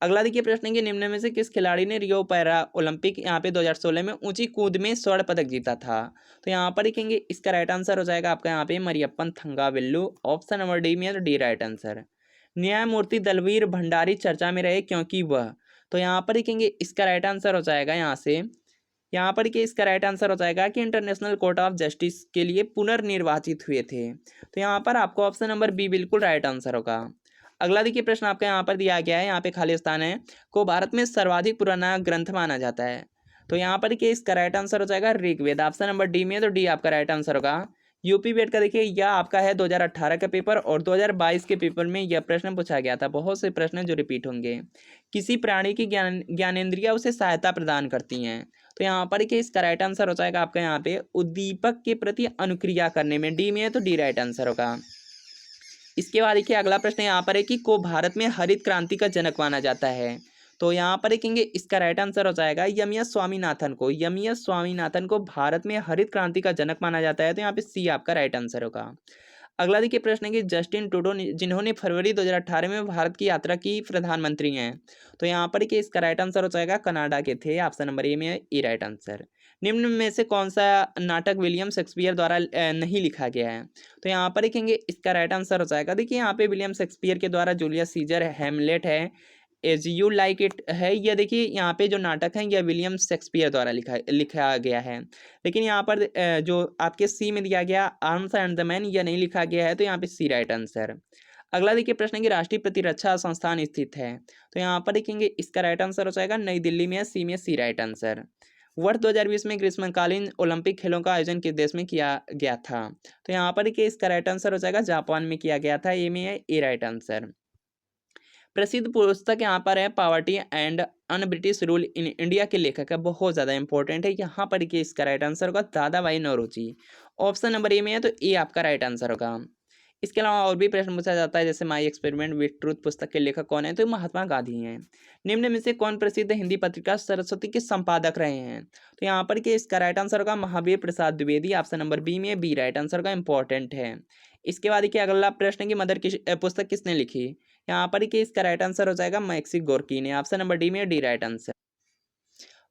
अगला देखिए प्रश्न है कि निम्न में से किस खिलाड़ी ने रियो पैरा ओलंपिक यहाँ पे 2016 में ऊंची कूद में स्वर्ण पदक जीता था। तो यहाँ पर देखेंगे इसका राइट आंसर हो जाएगा आपका यहाँ पे Mariyappan Thangavelu. Option number D में है तो डी राइट आंसर। न्यायमूर्ति दलवीर भंडारी चर्चा में रहे क्योंकि वह, तो यहाँ पर देखेंगे इसका राइट आंसर हो जाएगा यहाँ पर कि इसका राइट आंसर हो जाएगा कि इंटरनेशनल कोर्ट ऑफ जस्टिस के लिए पुनर्निर्वाचित हुए थे। तो यहाँ पर आपको ऑप्शन नंबर बी बिल्कुल राइट आंसर होगा। अगला देखिए प्रश्न आपका यहाँ पर दिया गया है, यहाँ पे खाली स्थान है, को भारत में सर्वाधिक पुराना ग्रंथ माना जाता है। तो यहाँ पर कि इसका राइट आंसर हो जाएगा ऋग्वेद। ऑप्शन नंबर डी में, तो डी आपका राइट आंसर होगा। यूपी वेट का देखिए यह आपका है 2018 का पेपर और 2022 के पेपर में यह प्रश्न पूछा गया था। बहुत से प्रश्न जो रिपीट होंगे। किसी प्राणी की ज्ञानेंद्रिया उसे सहायता प्रदान करती हैं। तो यहाँ पर कि इसका राइट आंसर हो जाएगा आपका यहाँ पे उद्दीपक के प्रति अनुक्रिया करने में, डी में है तो डी राइट आंसर होगा। इसके बाद देखिए अगला प्रश्न यहाँ पर है कि को भारत में हरित क्रांति का जनक माना जाता है। तो यहाँ पर देखेंगे इसका राइट आंसर हो जाएगा एमएस स्वामीनाथन को भारत में हरित क्रांति का जनक माना जाता है। तो यहाँ पे सी आपका राइट आंसर होगा। अगला देखिए प्रश्न है कि जस्टिन ट्रूडो जिन्होंने फरवरी 2018 में भारत की यात्रा की प्रधानमंत्री हैं। तो यहाँ पर कि इसका राइट आंसर हो जाएगा कनाडा के थे। ऑप्शन नंबर ए में है ई राइट आंसर। निम्न में से कौन सा नाटक विलियम शेक्सपियर द्वारा नहीं लिखा गया है। तो यहाँ पर देखेंगे इसका राइट आंसर हो जाएगा, देखिए यहाँ पे विलियम शेक्सपियर के द्वारा जूलियस सीजर, हैमलेट है, एज यू लाइक इट है। यह देखिए यहाँ पे जो नाटक है यह विलियम शेक्सपियर द्वारा लिखा गया है। लेकिन यहाँ पर जो आपके सी में दिया गया आर्म्स एंड द मैन, यह नहीं लिखा गया है। तो यहाँ पे सी राइट आंसर। अगला देखिए प्रश्न है कि राष्ट्रीय प्रतिरक्षा संस्थान स्थित है। तो यहाँ पर देखेंगे इसका राइट आंसर हो जाएगा नई दिल्ली में, सी में सी राइट आंसर। वर्ष 2020 में ग्रीष्मकालीन ओलंपिक खेलों का आयोजन किस देश में किया गया था। तो यहाँ पर कि इसका राइट आंसर हो जाएगा जापान में किया गया था, ए में है ए राइट आंसर। प्रसिद्ध पुस्तक यहाँ पर है poverty and un British rule in India के लेखक है, बहुत ज़्यादा इंपॉर्टेंट है। यहाँ पर कि इसका राइट आंसर होगा Dadabhai Naoroji. Option number A में है तो ए आपका राइट आंसर होगा। इसके अलावा और भी प्रश्न पूछा जाता है, जैसे माई एक्सपेरिमेंट विथ ट्रूथ पुस्तक के लेखक कौन है। तो महात्मा गांधी हैं। निम्न में से कौन प्रसिद्ध हिंदी पत्रिका सरस्वती के संपादक रहे हैं। तो यहाँ पर कि इसका राइट आंसर होगा Mahavir Prasad Dwivedi. Option number B में बी राइट आंसर का इंपॉर्टेंट है। इसके बाद देखिए अगला प्रश्न की मदर पुस्तक किसने लिखी। यहाँ पर कि इसका राइट आंसर हो जाएगा मैक्सी गोर्की ने। ऑप्शन नंबर डी में डी राइट आंसर।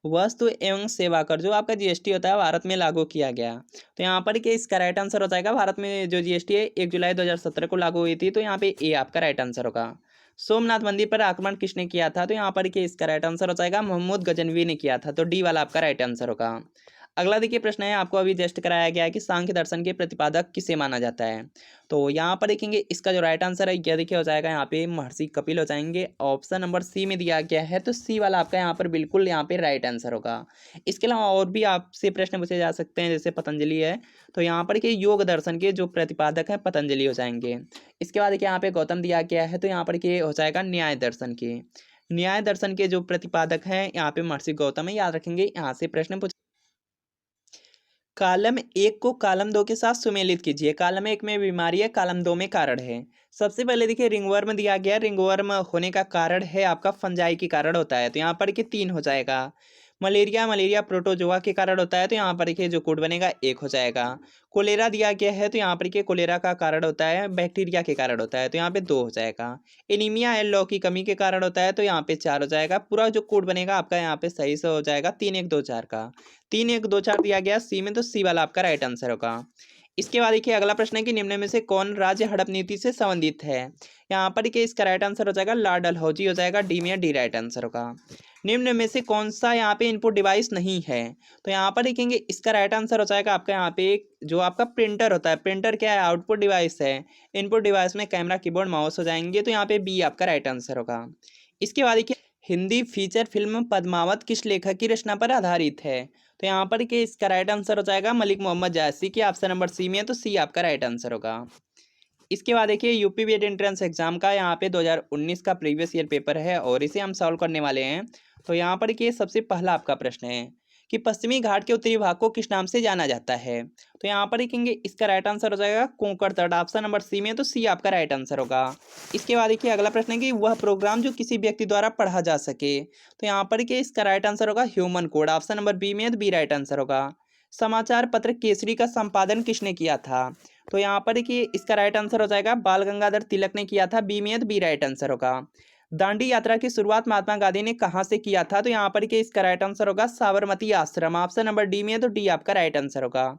वस्तु एवं सेवा कर जो आपका जीएसटी होता है भारत में लागू किया गया। तो यहाँ पर कि इसका राइट आंसर हो जाएगा भारत में जो जीएसटी है 1 जुलाई 2017 को लागू हुई थी। तो यहाँ पे ए आपका राइट आंसर होगा। सोमनाथ मंदिर पर आक्रमण किसने किया था। तो यहाँ पर कि इसका राइट आंसर हो जाएगा महमूद गजनवी ने किया था। तो डी वाला आपका राइट आंसर होगा। अगला देखिए प्रश्न है, आपको अभी जस्ट कराया गया है कि सांख्य दर्शन के प्रतिपादक किसे माना जाता है। तो यहाँ पर देखेंगे इसका जो राइट आंसर है यह देखिए हो जाएगा यहाँ पे महर्षि कपिल हो जाएंगे। ऑप्शन नंबर सी में दिया गया है, तो सी वाला आपका यहाँ पर बिल्कुल यहाँ पे राइट आंसर होगा। इसके अलावा और भी आपसे प्रश्न पूछे जा सकते हैं, जैसे पतंजलि है। तो यहाँ पर कि योग दर्शन के जो प्रतिपादक हैं पतंजलि हो जाएंगे। इसके बाद देखिए यहाँ पे गौतम दिया गया है, तो यहाँ पर कि हो जाएगा न्याय दर्शन के जो प्रतिपादक हैं यहाँ पे महर्षि गौतम है, याद रखेंगे। यहाँ से प्रश्न पूछ कॉलम 1 को कॉलम 2 के साथ सुमेलित कीजिए। कॉलम 1 में बीमारी है, कॉलम 2 में कारण है। सबसे पहले देखिए रिंगवर्म दिया गया है। रिंगवर्म होने का कारण है आपका फंजाई के कारण होता है। तो यहाँ पर कि 3 हो जाएगा। मलेरिया प्रोटोजोआ के कारण होता है। तो यहाँ पर देखिए जो कोड बनेगा 1 हो जाएगा। कोलेरा दिया गया है। तो यहाँ पर कि कोलेरा का कारण होता है बैक्टीरिया के कारण होता है। तो यहाँ पे 2 हो जाएगा। एनीमिया है लौ की कमी के कारण होता है। तो यहाँ पे 4 हो जाएगा। पूरा जो कोड बनेगा आपका यहाँ पे सही से हो जाएगा 3 1 2 4 का। 3 1 2 4 दिया गया सी में, तो सी वाला आपका राइट आंसर होगा। इसके बाद देखिए अगला प्रश्न है कि निम्न में से कौन राज्य हड़प नीति से संबंधित है। यहाँ पर कि इसका राइट आंसर हो जाएगा लॉर्ड डलहौजी हो जाएगा, डी में डी राइट आंसर होगा। निम्न में से कौन सा यहाँ पे इनपुट डिवाइस नहीं है। तो यहाँ पर देखेंगे इसका राइट आंसर हो जाएगा आपका यहाँ पे जो आपका प्रिंटर होता है। प्रिंटर क्या है, आउटपुट डिवाइस है। इनपुट डिवाइस में कैमरा, कीबोर्ड, माउस हो जाएंगे। तो यहाँ पे बी आपका राइट आंसर होगा। इसके बाद देखिए हिंदी फीचर फिल्म पद्मावत किस लेखक की रचना पर आधारित है। तो यहाँ पर कि इसका राइट आंसर हो जाएगा मलिक मोहम्मद जायसी की। ऑप्शन नंबर सी में है, तो सी आपका राइट आंसर होगा। इसके बाद देखिए यूपी बीएड एंट्रेंस एग्जाम का यहाँ पे 2019 का प्रीवियस ईयर पेपर है और इसे हम सॉल्व करने वाले हैं। तो यहाँ पर कि सबसे पहला आपका प्रश्न है कि पश्चिमी घाट के उत्तरी भाग को किस नाम से जाना जाता है। तो यहाँ पर देखेंगे इसका राइट आंसर हो जाएगा कोंकण तट। ऑप्शन नंबर सी में, तो सी आपका राइट आंसर होगा। इसके बाद देखिए अगला प्रश्न है कि वह प्रोग्राम जो किसी व्यक्ति द्वारा पढ़ा जा सके। तो यहाँ पर कि इसका राइट आंसर होगा human code. Option number B में, तो बी राइट आंसर होगा। समाचार पत्र केसरी का संपादन किसने किया था। तो यहाँ पर देखिए इसका राइट आंसर हो जाएगा बाल गंगाधर तिलक ने किया था, बी में, तो बी राइट आंसर होगा। दांडी यात्रा की शुरुआत महात्मा गांधी ने कहाँ से किया था? तो यहाँ पर कि इसका राइट आंसर होगा साबरमती आश्रम। ऑप्शन नंबर डी में है, तो डी आपका राइट आंसर होगा।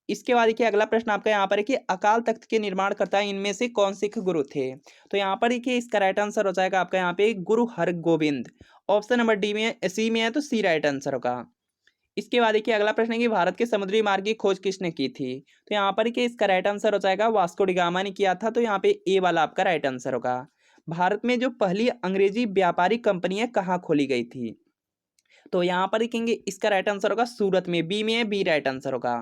इसके बाद देखिए अगला प्रश्न आपका यहाँ पर है कि अकाल तख्त के निर्माणकर्ता इनमें से कौन सिख गुरु थे? तो यहाँ पर देखिए इसका राइट आंसर हो जाएगा आपका यहाँ पे गुरु हरगोविंद। ऑप्शन नंबर डी में सी में है, तो सी राइट आंसर होगा। इसके बाद देखिए अगला प्रश्न है कि भारत के समुद्री मार्ग की खोज किसने की थी? तो यहाँ पर कि इसका राइट आंसर हो जाएगा वास्को डी गामा ने किया था। तो यहाँ पे ए वाला आपका राइट आंसर होगा। भारत में जो पहली अंग्रेजी व्यापारिक कंपनी है कहाँ खोली गई थी? तो यहाँ पर देखेंगे इसका राइट आंसर होगा सूरत में। बी में है, बी राइट आंसर होगा।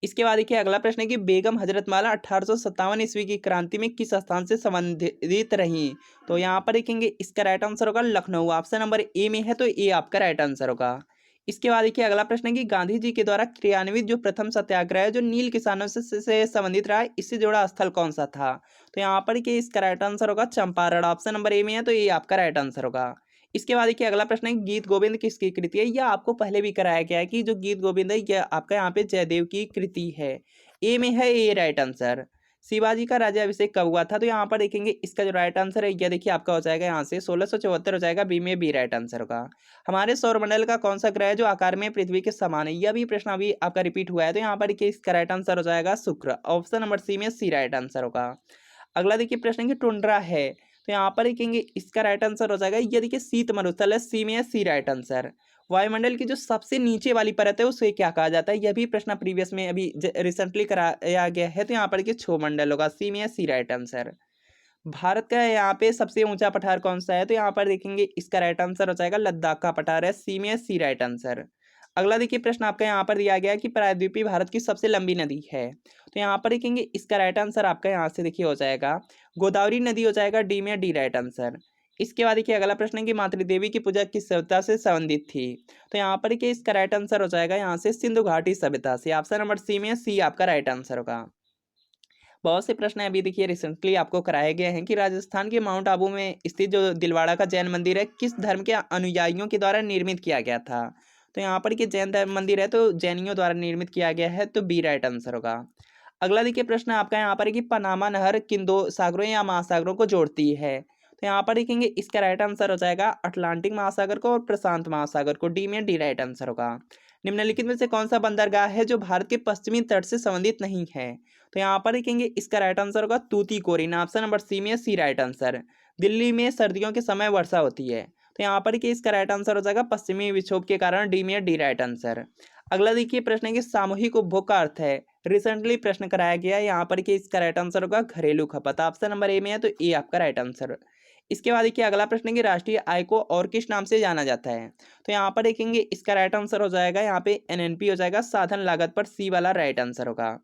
इसके बाद देखिए अगला प्रश्न है कि बेगम हजरत माला 1857 ईस्वी की क्रांति में किस स्थान से संबंधित रही? तो यहाँ पर देखेंगे इसका राइट आंसर होगा लखनऊ। ऑप्शन नंबर ए में है, तो ए आपका राइट आंसर होगा। इसके बाद देखिए अगला प्रश्न है कि गांधी जी के द्वारा क्रियान्वित जो प्रथम सत्याग्रह है जो नील किसानों से संबंधित रहा है, इससे जुड़ा स्थल कौन सा था? तो यहाँ पर कि इसका राइट आंसर होगा चंपारण। ऑप्शन नंबर ए में है, तो ये आपका राइट आंसर होगा। इसके बाद देखिए अगला प्रश्न है गीत गोविंद किसकी कृति है? यह आपको पहले भी कराया गया है कि जो गीत गोविंद है यह आपका यहाँ पे जयदेव की कृति है। ए में है, ए राइट आंसर। शिवाजी का राज्याभिषेक कब हुआ था? तो यहाँ पर देखेंगे इसका जो राइट आंसर है यह देखिए आपका हो जाएगा यहाँ से 1674 हो जाएगा। बी में बी राइट आंसर होगा। हमारे सौरमंडल का कौन सा ग्रह है जो आकार में पृथ्वी के समान है? यह भी प्रश्न अभी आपका रिपीट हुआ है। तो यहाँ पर देखिए इसका राइट आंसर हो जाएगा शुक्र। ऑप्शन नंबर सी में सी राइट आंसर होगा। अगला देखिए प्रश्न है कि टुंड्रा है, तो यहाँ पर देखेंगे इसका राइट आंसर हो जाएगा ये देखिए शीत मरुस्थल है। सी में है, सी राइट आंसर। वायुमंडल की जो सबसे नीचे वाली परत है उसे क्या कहा जाता है? यह भी प्रश्न प्रीवियस में अभी रिसेंटली कराया गया है। तो यहाँ पर देखिए क्षोमंडल होगा। सी में है, सी राइट आंसर। भारत का यहाँ पे सबसे ऊंचा पठार कौन सा है? तो यहाँ पर देखेंगे इसका राइट आंसर हो जाएगा लद्दाख का पठार है। सी में है, सी राइट आंसर। अगला देखिए प्रश्न आपका यहाँ पर दिया गया है कि प्रायद्वीपीय भारत की सबसे लंबी नदी है। तो यहाँ पर देखेंगे इसका राइट आंसर आपका यहाँ से देखिए हो जाएगा गोदावरी नदी हो जाएगा। डी में डी राइट आंसर। इसके बाद देखिए अगला प्रश्न है कि मातृदेवी की पूजा किस सभ्यता से संबंधित थी? तो यहाँ पर देखिए इसका राइट आंसर हो जाएगा यहाँ से सिंधु घाटी सभ्यता से। ऑप्शन नंबर सी में सी आपका राइट आंसर होगा। बहुत से प्रश्न अभी देखिए रिसेंटली आपको कराए गए हैं कि राजस्थान के माउंट आबू में स्थित जो दिलवाड़ा का जैन मंदिर है किस धर्म के अनुयायियों के द्वारा निर्मित किया गया था? तो यहाँ पर कि जैन धर्म मंदिर है तो जैनियों द्वारा निर्मित किया गया है। तो बी राइट आंसर होगा। अगला देखिए प्रश्न आपका यहाँ पर है कि पनामा नहर किन दो सागरों या महासागरों को जोड़ती है? तो यहाँ पर देखेंगे इसका राइट आंसर हो जाएगा अटलांटिक महासागर को और प्रशांत महासागर को। डी में डी राइट आंसर होगा। निम्नलिखित में से कौन सा बंदरगाह है जो भारत के पश्चिमी तट से संबंधित नहीं है? तो यहाँ पर देखेंगे इसका राइट आंसर होगा तूतीकोरिन। ऑप्शन नंबर सी में सी राइट आंसर। दिल्ली में सर्दियों के समय वर्षा होती है। तो यहाँ पर कि इसका राइट आंसर हो जाएगा पश्चिमी विक्षोभ के कारण। डी में डी राइट आंसर। अगला देखिए प्रश्न है कि सामूहिक उपभोग का अर्थ है। रिसेंटली प्रश्न कराया गया है यहाँ पर कि इसका राइट आंसर होगा घरेलू खपत। ऑप्शन नंबर ए में है, तो ए आपका राइट आंसर। इसके बाद देखिए अगला प्रश्न है कि राष्ट्रीय आय को और किस नाम से जाना जाता है? तो यहाँ पर देखेंगे इसका राइट आंसर हो जाएगा यहाँ पे एनएनपी हो जाएगा साधन लागत पर। सी वाला राइट आंसर होगा।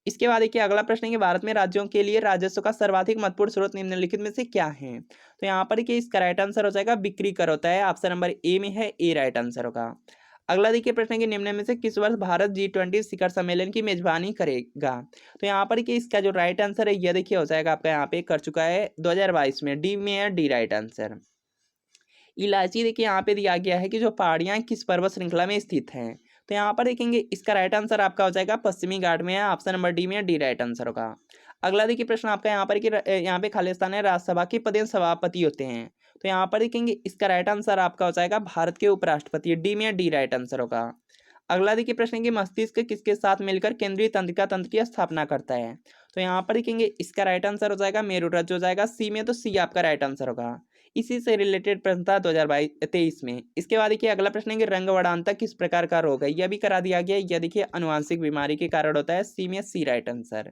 इसके बाद देखिए अगला प्रश्न है कि भारत में राज्यों के लिए राजस्व का सर्वाधिक महत्वपूर्ण स्रोत निम्नलिखित में से क्या है? तो यहाँ पर देखिए इसका राइट आंसर हो जाएगा बिक्री कर होता है। ऑप्शन नंबर ए में है, ए राइट आंसर होगा। अगला देखिए प्रश्न है कि निम्न में से किस वर्ष भारत G20 शिखर सम्मेलन की मेजबानी करेगा? तो यहाँ पर कि इसका जो राइट आंसर है यह देखिए हो जाएगा आपका यहाँ पे कर चुका है 2022 में। डी में है, डी राइट आंसर। इलायची देखिए यहाँ पे दिया गया है कि जो पहाड़ियाँ किस पर्वत श्रृंखला में स्थित हैं? तो यहाँ पर देखेंगे इसका राइट आंसर आपका हो जाएगा पश्चिमी घाट में है। ऑप्शन नंबर डी में डी राइट आंसर होगा। अगला देखिए प्रश्न आपका यहाँ पर कि यहाँ पे खालिस्तान है राज्यसभा के पदेन सभापति होते हैं। तो यहाँ पर देखेंगे इसका राइट आंसर आपका हो जाएगा भारत के उपराष्ट्रपति। डी में डी राइट आंसर होगा। अगला देखिए प्रश्न है कि मस्तिष्क किसके साथ मिलकर केंद्रीय तंत्रिका तंत्र की स्थापना करता है? तो यहाँ पर देखेंगे इसका राइट आंसर हो जाएगा मेरुरज्जु हो जाएगा। सी में, तो सी आपका राइट आंसर होगा। इसी से रिलेटेड प्रश्न था 2023 में। इसके बाद देखिए अगला प्रश्न है कि रंगवड़ांता किस प्रकार का रोग है? यह भी करा दिया गया। यह देखिए अनुवांशिक बीमारी के कारण होता है। सी में सी राइट आंसर।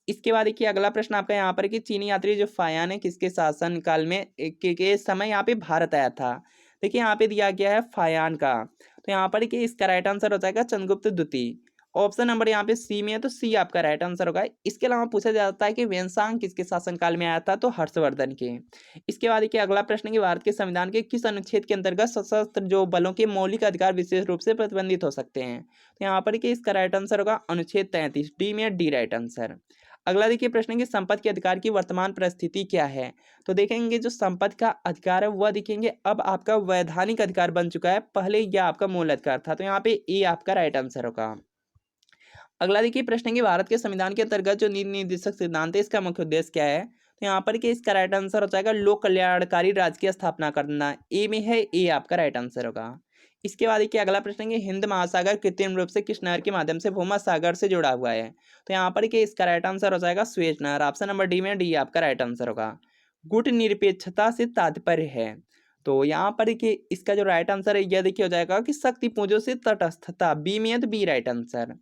इसके बाद देखिए अगला प्रश्न आपका यहाँ पर कि चीनी यात्री जो फायान है किसके शासन काल में के समय यहाँ पे भारत आया था? देखिए यहाँ पे दिया गया है फायान का। तो यहाँ पर कि इसका राइट आंसर हो जाएगा चंद्रगुप्त द्वितीय। ऑप्शन नंबर यहाँ पे सी में है, तो सी आपका राइट आंसर होगा। इसके अलावा पूछा जाता है कि वेनसांग किसके शासनकाल में आया था? तो हर्षवर्धन के। इसके बाद देखिए अगला प्रश्न है कि भारत के संविधान के किस अनुच्छेद के अंतर्गत सशस्त्र जो बलों के मौलिक अधिकार विशेष रूप से प्रतिबंधित हो सकते हैं? तो यहाँ पर कि इसका राइट आंसर होगा अनुच्छेद 33। डी में डी राइट आंसर। अगला देखिए प्रश्न है कि संपत्ति के अधिकार की वर्तमान परिस्थिति क्या है? तो देखेंगे जो संपत्ति का अधिकार है वह देखेंगे अब आपका वैधानिक अधिकार बन चुका है। पहले यह आपका मूल अधिकार था। तो यहाँ पे ए आपका राइट आंसर होगा। अगला देखिए प्रश्न है कि भारत के संविधान के अंतर्गत जो नीति निर्देशक सिद्धांत है इसका मुख्य उद्देश्य क्या है? तो यहाँ पर कि इसका राइट आंसर हो जाएगा लोक कल्याणकारी राज्य की स्थापना करना। ए में है, ए आपका राइट आंसर होगा। इसके बाद देखिए अगला प्रश्न है कि हिंद महासागर कृत्रिम रूप से किस नहर के माध्यम से भूमध्य सागर से जुड़ा हुआ है। तो यहाँ पर कि इसका राइट आंसर हो जाएगा स्वेज नहर। ऑप्शन नंबर डी में डी आपका राइट आंसर होगा। गुट निरपेक्षता से तात्पर्य है। तो यहाँ पर कि इसका जो राइट आंसर है यह देखिए हो जाएगा कि शक्ति पूंजों से तटस्थता। बी में है तो बी राइट आंसर।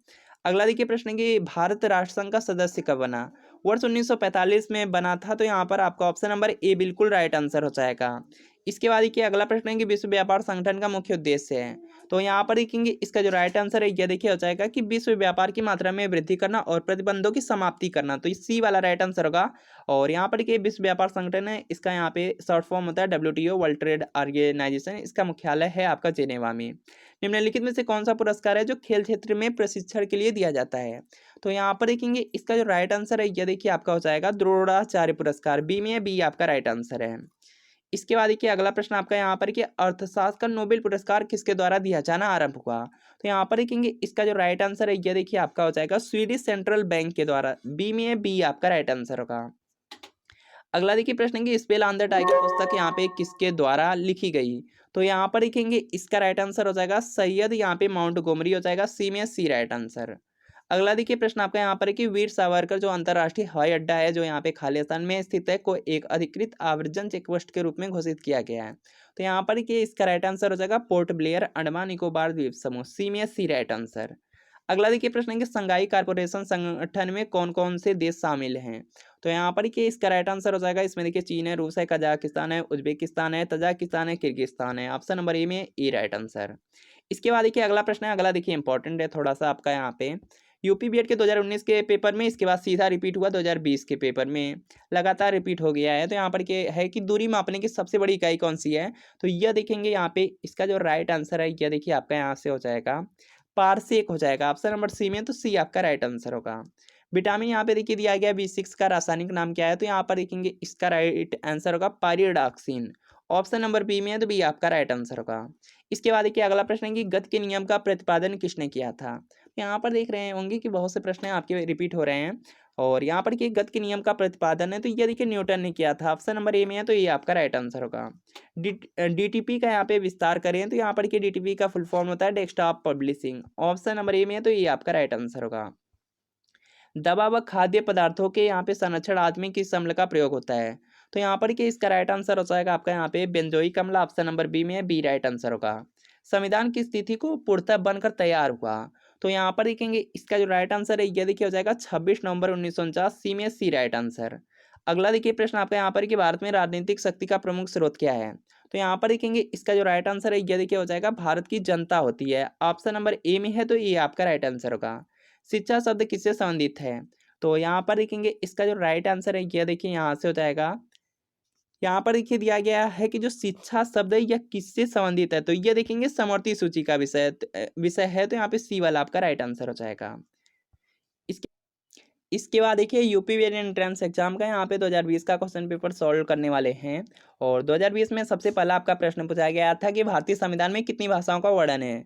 अगला देखिए प्रश्न है कि भारत राष्ट्रसंघ का सदस्य कब बना। वर्ष 1945 में बना था। तो यहाँ पर आपका ऑप्शन नंबर ए बिल्कुल राइट आंसर हो जाएगा। इसके बाद देखिए अगला प्रश्न है कि विश्व व्यापार संगठन का मुख्य उद्देश्य है। तो यहाँ पर देखेंगे इसका जो राइट आंसर है यह देखिए हो जाएगा कि विश्व व्यापार की मात्रा में वृद्धि करना और प्रतिबंधों की समाप्ति करना। तो सी वाला राइट आंसर होगा। और यहाँ पर देखिए विश्व व्यापार संगठन है, इसका यहाँ पे शॉर्ट फॉर्म होता है WTO, वर्ल्ड ट्रेड ऑर्गेनाइजेशन। इसका मुख्यालय है आपका जेनेवा में। निम्नलिखित में से कौन सा पुरस्कार है जो खेल क्षेत्र में प्रशिक्षण के लिए दिया जाता है। तो यहाँ पर देखेंगे इसका जो राइट आंसर है यह देखिए आपका हो जाएगा द्रोणाचार्य पुरस्कार। बी में है, बी आपका राइट आंसर है। इसके बाद देखिए अगला प्रश्न आपका यहाँ पर कि अर्थशास्त्र का नोबेल पुरस्कार किसके द्वारा दिया जाना आरंभ हुआ। तो यहाँ पर देखेंगे इसका जो राइट आंसर है यह देखिए आपका हो जाएगा स्वीडिश सेंट्रल बैंक के द्वारा। बी में है, बी आपका राइट आंसर होगा। अगला देखिए प्रश्न है कि स्पेल ऑन द टाइगर पुस्तक यहाँ पे किसके द्वारा लिखी गई। तो यहाँ पर देखेंगे इसका राइट आंसर हो जाएगा सैयद यहाँ पे माउंटगोमरी हो जाएगा। सी में सी राइट आंसर। अगला देखिए प्रश्न आपका यहाँ पर है कि वीर सावरकर जो अंतर्राष्ट्रीय हवाई अड्डा है जो यहाँ पे खालिस्तान में स्थित है को एक अधिकृत आव्रजन चेकपोस्ट के रूप में घोषित किया गया है। तो यहाँ पर कि इसका राइट आंसर हो जाएगा पोर्ट ब्लेयर, अंडमान निकोबार द्वीप समूह। सी में सी राइट आंसर। अगला देखिए प्रश्न है कि संघाई कॉर्पोरेशन संगठन में कौन कौन से देश शामिल हैं। तो यहाँ पर कि इसका राइट आंसर हो जाएगा, इसमें देखिए चीन है, रूस है, कजाकिस्तान है, उज्बेकिस्तान है, तजाकिस्तान है, किर्गिस्तान है। ऑप्शन नंबर ए में ए राइट आंसर। इसके बाद देखिए अगला प्रश्न है, अगला देखिए इंपॉर्टेंट है थोड़ा सा आपका यहाँ पे। यूपी बीएड के 2019 के पेपर में इसके बाद सीधा रिपीट हुआ 2020 के पेपर में, लगातार रिपीट हो गया है। तो यहाँ पर के है कि दूरी मापने की सबसे बड़ी इकाई कौन सी है। तो यह देखेंगे यहाँ पे इसका जो राइट आंसर है यह देखिए आपका यहाँ से हो जाएगा पारसेक हो जाएगा। ऑप्शन नंबर सी में, तो सी आपका राइट आंसर होगा। विटामिन यहाँ पे देखिए दिया गया B6 का रासायनिक नाम क्या है। तो यहाँ पर देखेंगे इसका राइट आंसर होगा पायरिडॉक्सिन। ऑप्शन नंबर बी में है, तो बी आपका राइट आंसर होगा। इसके बाद देखिए अगला प्रश्न है कि गति के नियम का प्रतिपादन किसने किया था। यहाँ पर देख रहे होंगे कि बहुत से प्रश्न आपके रिपीट हो रहे हैं। और यहाँ पर कि गति के नियम का प्रतिपादन है तो ये देखिए न्यूटन ने किया था। ऑप्शन नंबर ए में है, तो ये आपका राइट आंसर होगा। DTP का यहाँ पे विस्तार करें तो यहाँ पर कि DTP का फुल फॉर्म होता है desktop publishing. Option number A में है, तो ये आपका राइट आंसर होगा। दवा व खाद्य पदार्थों के यहाँ पे संरक्षण आदि में किस अम्ल का प्रयोग होता है। तो यहाँ पर कि इसका राइट आंसर हो जाएगा आपका यहाँ पे बेंजोइक अम्ल। ऑप्शन नंबर बी में है, बी राइट आंसर होगा। संविधान की स्थिति को पूर्णतः बनकर तैयार हुआ। तो यहाँ पर देखेंगे इसका जो राइट आंसर है यह देखिए हो जाएगा 26 नवंबर 1949। सी में सी राइट आंसर। अगला देखिए प्रश्न आपका यहाँ पर कि भारत में राजनीतिक शक्ति का प्रमुख स्रोत क्या है। तो यहाँ पर देखेंगे इसका जो राइट आंसर है यह देखिए हो जाएगा भारत की जनता होती है। ऑप्शन नंबर ए में है, तो ये आपका राइट आंसर होगा। शिक्षा शब्द किससे संबंधित है। तो यहाँ पर देखेंगे इसका जो राइट आंसर है यह देखिए यहाँ से हो जाएगा। यहाँ पर देखिए दिया गया है कि जो शिक्षा शब्द है यह किससे संबंधित है। तो ये देखेंगे समवर्ती सूची का विषय है। तो यहाँ पे सी वाला आपका राइट आंसर हो जाएगा। इसके इसके बाद देखिए यूपी एंट्रेंस एग्जाम का यहाँ पे 2020 का क्वेश्चन पेपर सॉल्व करने वाले हैं। और 2020 में सबसे पहला आपका प्रश्न पूछा गया था कि भारतीय संविधान में कितनी भाषाओं का वर्णन है।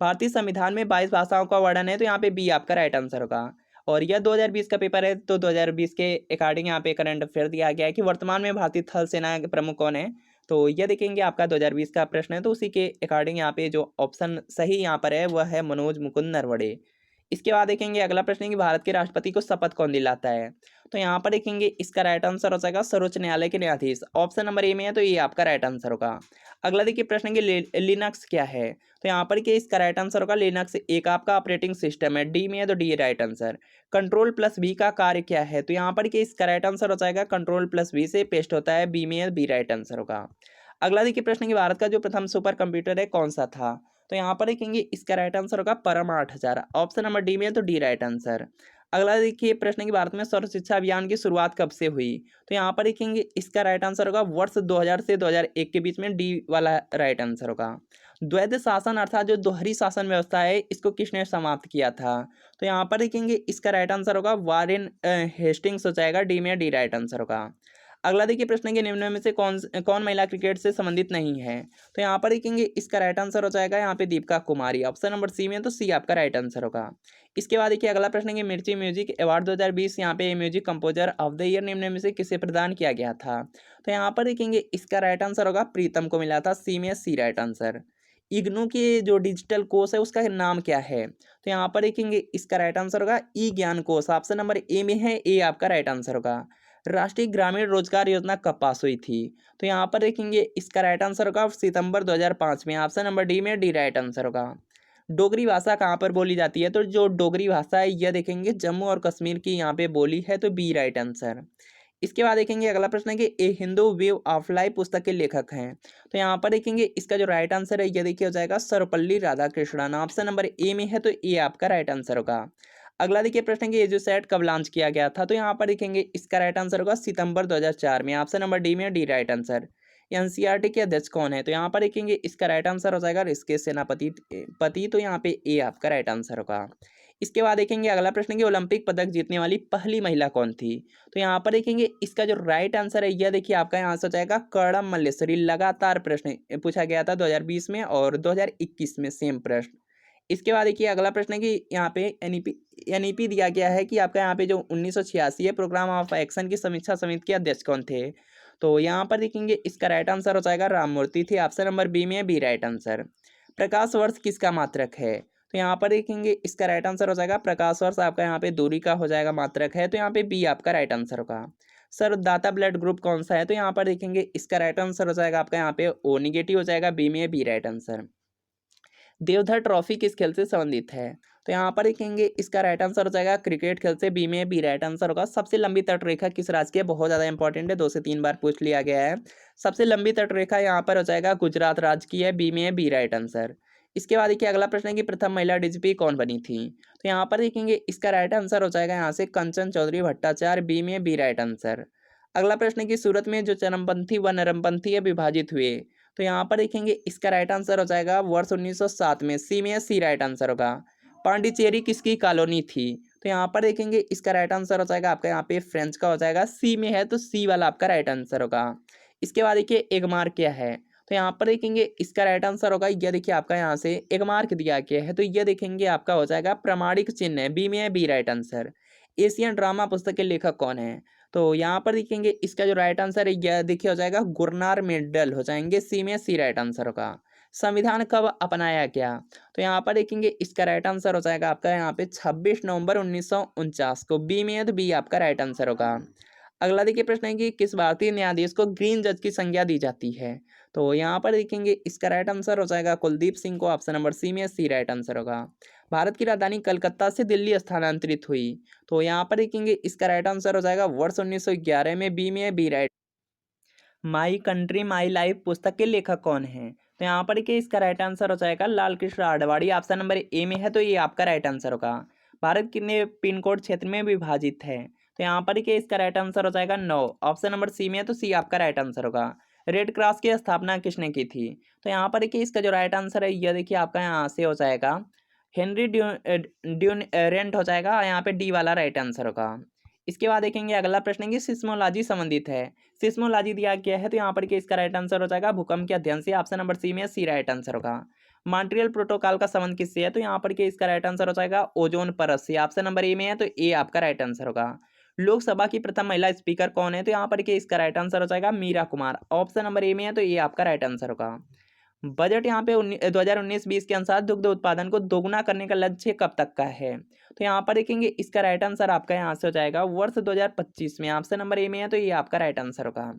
भारतीय संविधान में 22 भाषाओं का वर्णन है। तो यहाँ पे बी आपका राइट आंसर होगा। और यह 2020 का पेपर है। तो 2020 के अकॉर्डिंग यहाँ पे करंट अफेयर दिया गया है कि वर्तमान में भारतीय थल सेना के प्रमुख कौन है। तो यह देखेंगे आपका 2020 का प्रश्न है। तो उसी के अकॉर्डिंग यहाँ पे जो ऑप्शन सही यहाँ पर है वह है मनोज मुकुंद नरवणे। इसके बाद देखेंगे अगला प्रश्न है कि भारत के राष्ट्रपति को शपथ कौन दिलाता है। तो यहाँ पर देखेंगे इसका राइट आंसर हो जाएगा सर्वोच्च न्यायालय के न्यायाधीश। ऑप्शन नंबर ए में है, तो ये आपका राइट आंसर होगा। अगला देखिए प्रश्न है कि लिनक्स क्या है। तो यहाँ पर कि इसका राइट आंसर होगा लिनक्स एक आपका ऑपरेटिंग सिस्टम है। डी में है, तो D right answer. Control plus B का कार्य क्या है। तो यहाँ पर कि इसका राइट आंसर हो जाएगा कंट्रोल प्लस बी से पेस्ट होता है। बी में है, बी राइट आंसर होगा। अगला देखिए प्रश्न कि भारत का जो प्रथम सुपर कंप्यूटर है कौन सा था। तो यहाँ पर देखेंगे इसका राइट आंसर होगा परम 8000। ऑप्शन नंबर डी में है, तो डी राइट आंसर। अगला देखिए प्रश्न कि भारत में सर्व शिक्षा अभियान की शुरुआत कब से हुई। तो यहाँ पर देखेंगे इसका राइट आंसर होगा वर्ष 2000 से 2001 के बीच में। डी वाला राइट आंसर होगा। द्वैध शासन अर्थात जो दोहरी शासन व्यवस्था है इसको किसने समाप्त किया था। तो यहाँ पर देखेंगे इसका राइट आंसर होगा वारेन हेस्टिंग्स हो जाएगा। डी में डी राइट आंसर होगा। अगला देखिए प्रश्न के निम्न में से कौन महिला क्रिकेट से संबंधित नहीं है। तो यहाँ पर देखेंगे इसका राइट आंसर हो जाएगा यहाँ पे Deepika Kumari, option number C में, तो सी आपका राइट आंसर होगा। इसके बाद देखिए अगला प्रश्न है मिर्ची म्यूजिक अवार्ड 2020 यहाँ पे music composer of the year निम्न में से किसे प्रदान किया गया था। तो यहाँ पर देखेंगे इसका राइट आंसर होगा प्रीतम को मिला था, सी में, सी राइट आंसर। इग्नू के जो डिजिटल कोर्स है उसका नाम क्या है। तो यहाँ पर देखेंगे इसका राइट आंसर होगा ई ज्ञान कोर्स, ऑप्शन नंबर ए में है, ए आपका राइट आंसर होगा। राष्ट्रीय ग्रामीण रोजगार योजना कब पास हुई थी। तो यहाँ पर देखेंगे इसका राइट आंसर होगा सितंबर 2005 में, ऑप्शन नंबर डी में, डी राइट आंसर होगा। डोगरी भाषा कहाँ पर बोली जाती है। तो जो डोगरी भाषा है यह देखेंगे जम्मू और कश्मीर की यहाँ पे बोली है, तो बी राइट आंसर। इसके बाद देखेंगे अगला प्रश्न है कि ए हिंदू व्यू ऑफ लाइफ पुस्तक के लेखक हैं। तो यहाँ पर देखेंगे इसका जो राइट आंसर है यह देखिए हो जाएगा Sarvepalli Radhakrishnan, option number A में है, तो ए आपका राइट आंसर होगा। अगला देखिए प्रश्न है कि एजुसेट कब लॉन्च किया गया था। तो यहाँ पर देखेंगे इसका राइट आंसर होगा सितंबर 2004 में, ऑप्शन नंबर डी में, डी राइट आंसर। एनसीईआरटी के अध्यक्ष कौन है। तो यहाँ पर देखेंगे इसका राइट आंसर हो जाएगा ऋषिकेश सेनापति, तो यहाँ पे ए आपका राइट आंसर होगा। इसके बाद देखेंगे अगला प्रश्न कि ओलंपिक पदक जीतने वाली पहली महिला कौन थी। तो यहाँ पर देखेंगे इसका जो राइट आंसर है यह देखिए आपका यहाँ से हो जाएगा कर्णम मल्लेश्वरी। लगातार प्रश्न पूछा गया था 2020 में और 2021 में सेम प्रश्न। इसके बाद देखिए अगला प्रश्न है कि यहाँ पे एनईपी दिया गया है कि आपका यहाँ पे जो 1986 है प्रोग्राम ऑफ एक्शन की समीक्षा समिति के अध्यक्ष कौन थे। तो यहाँ पर देखेंगे इसका राइट आंसर हो जाएगा राममूर्ति थे, ऑप्शन नंबर बी में, बी राइट आंसर। प्रकाश वर्ष किसका मात्रक है। तो यहाँ पर देखेंगे इसका राइट आंसर हो जाएगा प्रकाश वर्ष आपका यहाँ पे दूरी का हो जाएगा मात्रक है, तो यहाँ पे बी आपका राइट आंसर होगा। सर दाता ब्लड ग्रुप कौन सा है। तो यहाँ पर देखेंगे इसका राइट आंसर हो जाएगा आपका यहाँ पे ओ निगेटिव हो जाएगा, बी में, B right answer. Deodhar trophy किस खेल से संबंधित है। तो यहाँ पर देखेंगे इसका राइट आंसर हो जाएगा क्रिकेट खेल से, बी में, बी राइट आंसर होगा। सबसे लंबी तटरेखा किस राज्य की है, बहुत ज़्यादा इंपॉर्टेंट है, 2 से 3 बार पूछ लिया गया है। सबसे लंबी तटरेखा यहाँ पर हो जाएगा गुजरात राज्य की है, बी में, बी राइट आंसर। इसके बाद देखिए अगला प्रश्न है कि प्रथम महिला डीजीपी कौन बनी थी। तो यहाँ पर देखेंगे इसका राइट आंसर हो जाएगा यहाँ से कंचन चौधरी भट्टाचार्य, बी में, बी राइट आंसर। अगला प्रश्न है कि सूरत में जो चरमपंथी व नरमपंथी है विभाजित हुए। तो यहाँ पर देखेंगे इसका राइट आंसर हो जाएगा वर्ष 1907 में, सी में, सी राइट आंसर होगा। पांडिचेरी किसकी कॉलोनी थी। तो यहाँ पर देखेंगे इसका राइट आंसर हो जाएगा आपका यहाँ पे फ्रेंच का हो जाएगा, सी में है, तो सी वाला आपका राइट आंसर होगा। इसके बाद देखिए एगमार्क क्या है। तो यहाँ पर देखेंगे इसका राइट आंसर होगा यह देखिए आपका यहाँ से एगमार्क दिया गया है, तो यह देखेंगे आपका हो जाएगा प्रमाणिक चिन्ह है, बी में है, B right answer. Asian drama पुस्तक के लेखक कौन है। तो यहाँ पर देखेंगे इसका जो राइट आंसर है यह देखिए हो जाएगा गुरनार मेंडल हो जाएंगे, सी में, सी राइट आंसर होगा। संविधान कब अपनाया गया। तो यहाँ पर देखेंगे इसका राइट आंसर हो जाएगा आपका यहाँ पे 26 नवंबर 1949 को, बी में है, तो बी आपका राइट आंसर होगा। अगला देखिए प्रश्न है कि किस भारतीय न्यायाधीश को ग्रीन जज की संज्ञा दी जाती है। तो यहाँ पर देखेंगे इसका राइट आंसर हो जाएगा कुलदीप सिंह को, ऑप्शन नंबर सी में, सी राइट आंसर होगा। भारत की राजधानी कलकत्ता से दिल्ली स्थानांतरित हुई। तो यहाँ पर देखेंगे इसका राइट आंसर हो जाएगा वर्ष 1911 में, बी में, B right. My country my life पुस्तक के लेखक कौन है। तो यहाँ पर देखिए इसका राइट आंसर हो जाएगा Lal Krishna Advani, option number A में है, तो ये आपका राइट आंसर होगा। भारत कितने पिन कोड क्षेत्र में विभाजित है। तो यहाँ पर देखिए इसका राइट आंसर हो जाएगा 9, ऑप्शन नंबर सी में है, तो सी आपका राइट आंसर होगा। रेड क्रॉस की स्थापना किसने की थी। तो यहाँ पर देखिए इसका जो राइट आंसर है यह देखिए आपका यहाँ से हो जाएगा हेनरी ड्यूरेंट हो जाएगा, यहाँ पे डी वाला राइट आंसर होगा। इसके बाद देखेंगे अगला प्रश्न है कि सिस्मोलॉजी संबंधित है। सिस्मोलॉजी दिया गया है, तो यहाँ पर इसका राइट आंसर हो जाएगा भूकंप के अध्ययन से, ऑप्शन नंबर सी में, सी राइट आंसर होगा। मॉन्ट्रियल प्रोटोकॉल का संबंध किससे है। तो यहाँ पर इसका राइट आंसर हो जाएगा ओजोन परत से, ऑप्शन नंबर ए में है, तो ए आपका राइट आंसर होगा। लोकसभा की प्रथम महिला स्पीकर कौन है। तो यहाँ पर इसका राइट आंसर हो जाएगा Meira Kumar, option number A में है, तो ए आपका राइट आंसर होगा। बजट यहाँ पे 2019-20 के अनुसार दुग्ध उत्पादन को दोगुना करने का लक्ष्य कब तक का है। तो यहाँ पर देखेंगे इसका राइट आंसर आपका यहाँ से हो जाएगा वर्ष 2025 में, ऑप्शन नंबर ए में है, तो ये आपका राइट आंसर होगा।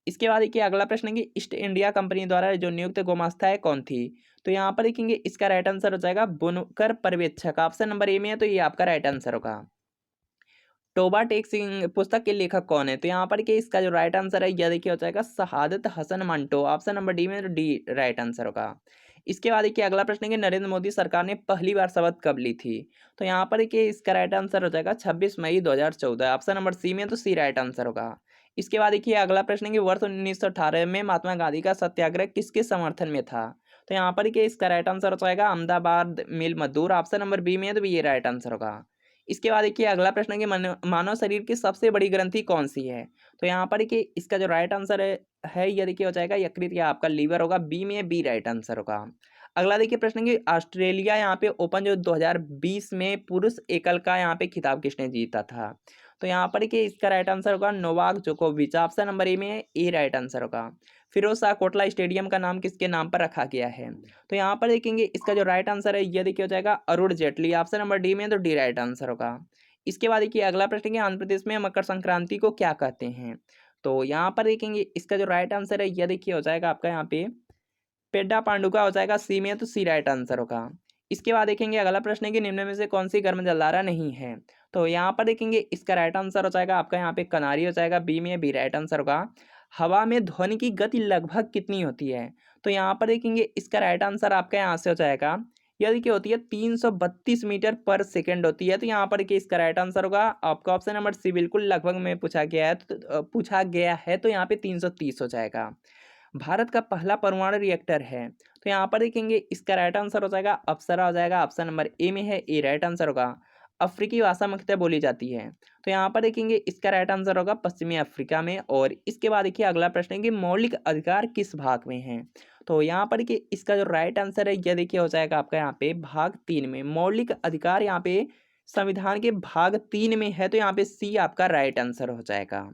इसके बाद देखिए अगला प्रश्न है कि ईस्ट इंडिया कंपनी द्वारा जो नियुक्त गोमास्ता है कौन थी। तो यहाँ पर देखेंगे इसका राइट आंसर हो जाएगा बुनकर पर्यवेक्षक, ऑप्शन नंबर ए में है, तो ये आपका राइट आंसर होगा। टोबा टेक सिंह पुस्तक के लेखक कौन है। तो यहाँ पर के इसका जो राइट आंसर है यह देखिए हो जाएगा Saadat Hasan Manto, option number D में, तो डी राइट आंसर होगा। इसके बाद देखिए अगला प्रश्न है कि नरेंद्र मोदी सरकार ने पहली बार शपथ कब ली थी। तो यहाँ पर देखिए इसका राइट आंसर हो जाएगा 26 मई 2014, ऑप्शन नंबर सी में, तो सी राइट आंसर होगा। इसके बाद देखिए अगला प्रश्न है कि वर्ष 1918 में महात्मा गांधी का सत्याग्रह किसके समर्थन में था। तो यहाँ पर देखिए इसका राइट आंसर हो जाएगा अहमदाबाद मिल मजदूर, ऑप्शन नंबर बी में है, तो ये राइट आंसर होगा। इसके बाद देखिए अगला प्रश्न है कि मानव शरीर की सबसे बड़ी ग्रंथि कौन सी है? तो यहाँ पर देखिए इसका जो राइट आंसर है ये देखिए हो जाएगा यकृत या आपका लीवर होगा। बी में बी राइट आंसर होगा। अगला देखिए प्रश्न है कि ऑस्ट्रेलिया यहाँ पे ओपन जो 2020 में पुरुष एकल का यहाँ पे खिताब किसने जीता था? तो यहाँ पर देखिए इसका राइट आंसर होगा नोवाक जोकोविच। ऑप्शन नंबर ए में ए राइट आंसर होगा। फिरोज शाह कोटला स्टेडियम का नाम किसके नाम पर रखा गया है? तो यहाँ पर देखेंगे इसका जो राइट आंसर है ये देखिए हो जाएगा Arun Jaitley. Option number D में तो डी राइट आंसर होगा। इसके बाद देखिए अगला प्रश्न है कि आंध्र प्रदेश में मकर संक्रांति को क्या कहते हैं? तो यहाँ पर देखेंगे इसका जो राइट आंसर है ये देखिए हो जाएगा आपका यहाँ पे पेड्डा पांडुका हो जाएगा। सी में तो सी राइट आंसर होगा। इसके बाद देखेंगे अगला प्रश्न है कि निम्न में से कौन सी गर्म जलधारा नहीं है? तो यहाँ पर देखेंगे इसका राइट आंसर हो जाएगा आपका यहाँ पे कनारी हो जाएगा। बी में बी राइट आंसर होगा। हवा में ध्वनि की गति लगभग कितनी होती है? तो यहाँ पर देखेंगे इसका राइट आंसर आपका यहाँ से हो जाएगा यह देखिए होती है 332 मीटर पर सेकंड होती है। तो यहाँ पर देखिए इसका राइट आंसर होगा आपका ऑप्शन नंबर सी बिल्कुल लगभग में पूछा गया है। तो यहाँ पे 330 हो जाएगा। भारत का पहला परमाणु रिएक्टर है? तो यहाँ पर देखेंगे इसका राइट आंसर हो जाएगा अप्सरा हो जाएगा। ऑप्शन नंबर ए में है ए राइट आंसर होगा। अफ्रीकी भाषा मुख्यतः बोली जाती है? तो यहाँ पर देखेंगे इसका राइट आंसर होगा पश्चिमी अफ्रीका में। और इसके बाद देखिए अगला प्रश्न है कि मौलिक अधिकार किस भाग में है? तो यहाँ पर देखिए इसका जो राइट आंसर है यह देखिए हो जाएगा आपका यहाँ पे भाग 3 में। मौलिक अधिकार यहाँ पे संविधान के भाग 3 में है। तो यहाँ पे सी आपका राइट आंसर हो जाएगा।